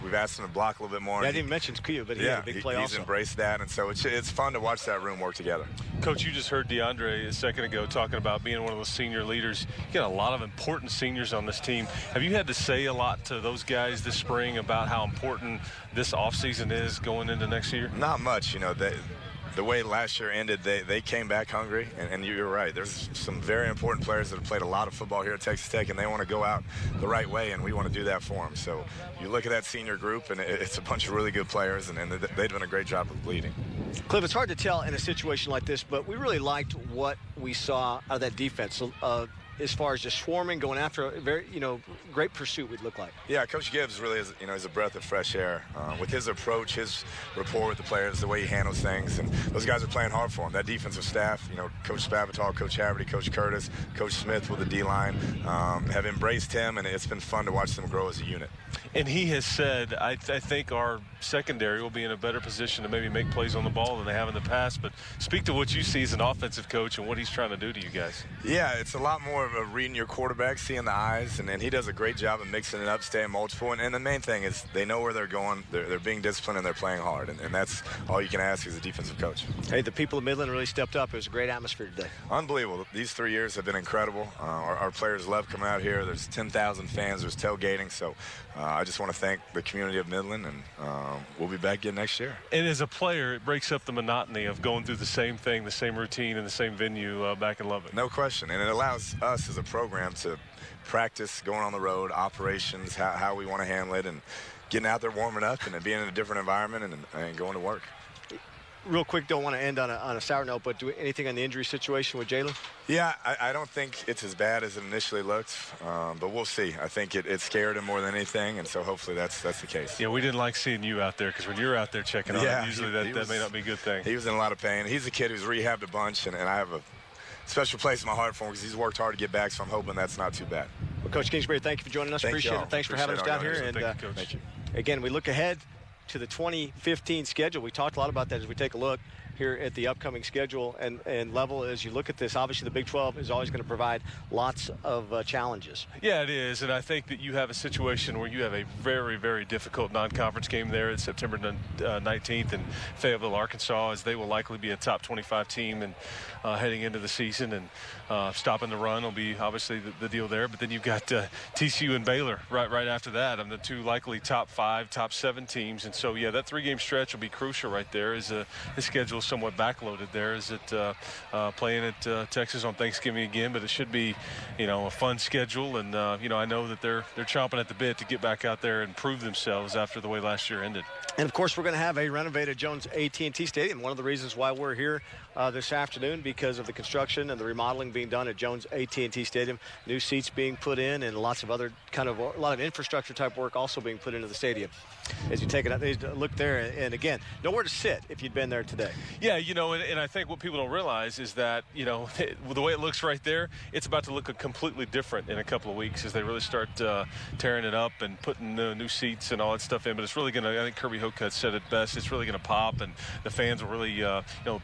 we've asked him to block a little bit more. Yeah, I didn't mention Q, but he had a big play he's embraced that, and so it's fun to watch that room work together. Coach, you just heard DeAndre a second ago talking about being one of those senior leaders. You got a lot of important seniors on this team. Have you had to say a lot to those guys this spring about how important this offseason is going into next year? Not much. the way last year ended, they came back hungry, and you're right. There's some very important players that have played a lot of football here at Texas Tech, and they want to go out the right way, and we want to do that for them. So you look at that senior group, and it's a bunch of really good players, and they've done a great job of leading. Cliff, it's hard to tell in a situation like this, but we really liked what we saw out of that defense. As far as just swarming, going after a very, great pursuit would look like. Yeah, Coach Gibbs really is, is a breath of fresh air. With his approach, his rapport with the players, the way he handles things, and those guys are playing hard for him. That defensive staff, Coach Spavital, Coach Haverty, Coach Curtis, Coach Smith with the D-line, have embraced him, and it's been fun to watch them grow as a unit. And he has said, I think our secondary will be in a better position to maybe make plays on the ball than they have in the past. But speak to what you see as an offensive coach and what he's trying to do to you guys. Yeah, it's a lot more of reading your quarterback, seeing the eyes, and he does a great job of mixing it up, staying multiple. And the main thing is they know where they're going. They're being disciplined, and they're playing hard. And that's all you can ask as a defensive coach. Hey, the people of Midland really stepped up. It was a great atmosphere today. Unbelievable. These 3 years have been incredible. Our players love coming out here. There's 10,000 fans. There's tailgating. So I just want to thank the community of Midland, and we'll be back again next year. And as a player, it breaks up the monotony of going through the same thing, the same routine, in the same venue back in Lubbock. No question. And it allows us as a program to practice going on the road, operations, how we want to handle it, and getting out there warming up and being in a different environment and going to work. Real quick, don't want to end on a sour note, but anything on the injury situation with Jalen? Yeah, I don't think it's as bad as it initially looked, but we'll see. I think it scared him more than anything, and so hopefully that's the case. Yeah, we didn't like seeing you out there because when you're out there checking on him, usually that may not be a good thing. He was in a lot of pain. He's a kid who's rehabbed a bunch, and I have a special place in my heart for him because he's worked hard to get back, so I'm hoping that's not too bad. Well, Coach Kingsbury, thank you for joining us. Appreciate it. Thanks for having us down here. And thank you. Again, we look ahead to the 2015 schedule. We talked a lot about that as we take a look here at the upcoming schedule and level. As you look at this, obviously the Big 12 is always going to provide lots of challenges. Yeah, it is, and I think that you have a situation where you have a very, very difficult non-conference game there at September 19th in Fayetteville, Arkansas, as they will likely be a top 25 team and heading into the season, and stopping the run will be obviously the deal there. But then you've got TCU and Baylor right after that. The two likely top 5, top 7 teams, and so yeah, that 3-game stretch will be crucial right there. As the schedule somewhat backloaded there. Is it playing at Texas on Thanksgiving again? But it should be, a fun schedule, and I know that they're chomping at the bit to get back out there and prove themselves after the way last year ended. And of course, we're going to have a renovated Jones AT&T Stadium. One of the reasons why we're here this afternoon, because of the construction and the remodeling being done at Jones AT&T Stadium, new seats being put in, and lots of other a lot of infrastructure type work also being put into the stadium. As you take it, look there, and again, nowhere to sit if you'd been there today. Yeah, and I think what people don't realize is that, the way it looks right there, it's about to look completely different in a couple of weeks as they really start tearing it up and putting new seats and all that stuff in. But it's really going to, I think Kirby Hocutt said it best, it's really going to pop, and the fans will really,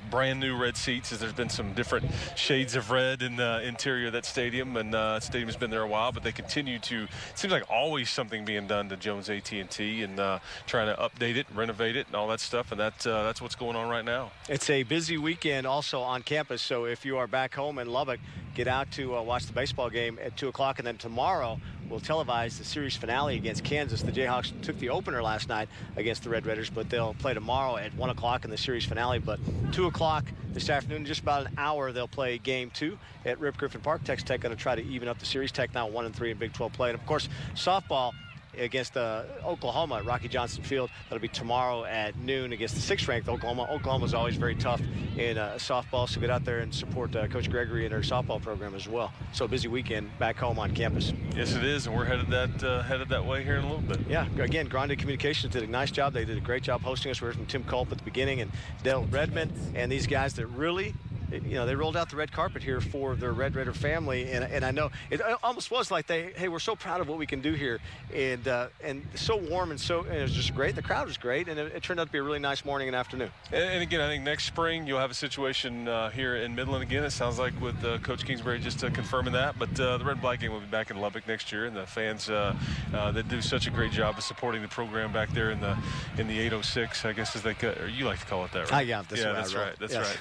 brand new red seats, as there's been some different shades of red in the interior of that stadium, and the stadium's been there a while, but they continue to, it seems like always something being done to Jones AT&T, and trying to update it, renovate it, and all that stuff, and that's what's going on right now. It's a busy weekend also on campus, so if you are back home in Lubbock, get out to watch the baseball game at 2 o'clock, and then tomorrow we'll televise the series finale against Kansas. The Jayhawks took the opener last night against the Red Raiders, but they'll play tomorrow at 1 o'clock in the series finale. But 2 o'clock this afternoon, just about an hour, they'll play game 2 at Rip Griffin Park. Texas Tech going to try to even up the series. Tech now 1-3 in Big 12 play. And, of course, softball against Oklahoma at Rocky Johnson Field. That'll be tomorrow at noon against the 6th-ranked Oklahoma. Oklahoma's always very tough in softball, so get out there and support Coach Gregory and her softball program as well. So a busy weekend back home on campus. Yes, it is, and we're headed that way here in a little bit. Yeah, again, Grande Communications did a nice job. They did a great job hosting us. We heard from Tim Culp at the beginning and Dale Redmond and these guys that really, they rolled out the red carpet here for their Red Raider family, and I know it almost was like we're so proud of what we can do here, and so warm, and it was just great. The crowd was great, and it turned out to be a really nice morning and afternoon. And again, I think next spring you'll have a situation here in Midland again. It sounds like with Coach Kingsbury just confirming that, but the Red and Black game will be back in Lubbock next year, and the fans that do such a great job of supporting the program back there in the 806, I guess, as or you like to call it that, right? Yeah, that's right. That's yes.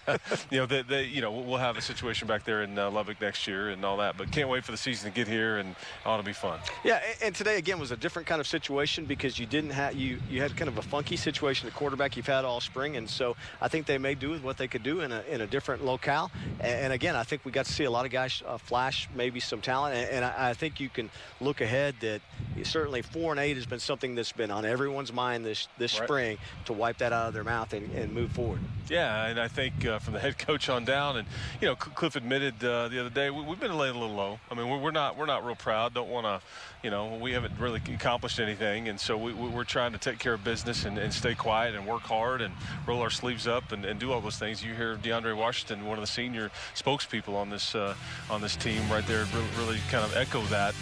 right. we'll have a situation back there in Lubbock next year and all that. But can't wait for the season to get here, and it ought to be fun. Yeah, and today again was a different kind of situation because you didn't have you had kind of a funky situation at quarterback you've had all spring, and so I think they made do with what they could do in a different locale. And again, I think we got to see a lot of guys flash maybe some talent, and I think you can look ahead that certainly 4-8 has been something that's been on everyone's mind this spring, to wipe that out of their mouth and move forward. Yeah, and I think from the head coach on down, and Cliff admitted the other day we've been laying a little low. I mean, we're not real proud. Don't want to, we haven't really accomplished anything, and so we're trying to take care of business and stay quiet and work hard and roll our sleeves up and do all those things. You hear DeAndre Washington, one of the senior spokespeople on this team right there, really kind of echo that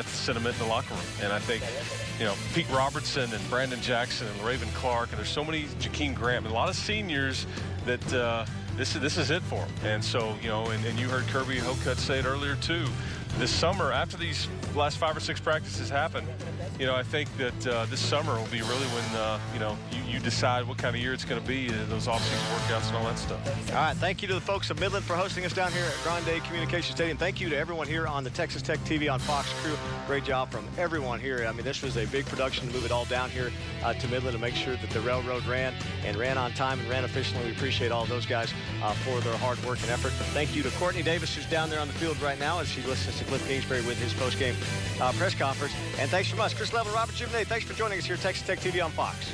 sentiment in the locker room. And I think Pete Robertson and Brandon Jackson and Raven Clark, and there's so many, Jakeem Grant, and a lot of seniors that this is it for them. And so and you heard Kirby Hocutt say it earlier too. This summer, after these last 5 or 6 practices happen, I think that this summer will be really when you decide what kind of year it's going to be, those off-season workouts and all that stuff. All right, thank you to the folks of Midland for hosting us down here at Grande Communication Stadium. Thank you to everyone here on the Texas Tech TV on Fox crew. Great job from everyone here. I mean, this was a big production to move it all down here to Midland to make sure that the railroad ran on time and ran efficiently. We appreciate all those guys for their hard work and effort. Thank you to Courtney Davis, who's down there on the field right now as she listens to Cliff Kingsbury with his post-game press conference. And thanks from us, Chris Level, Robert Juvenet. Thanks for joining us here at Texas Tech TV on Fox.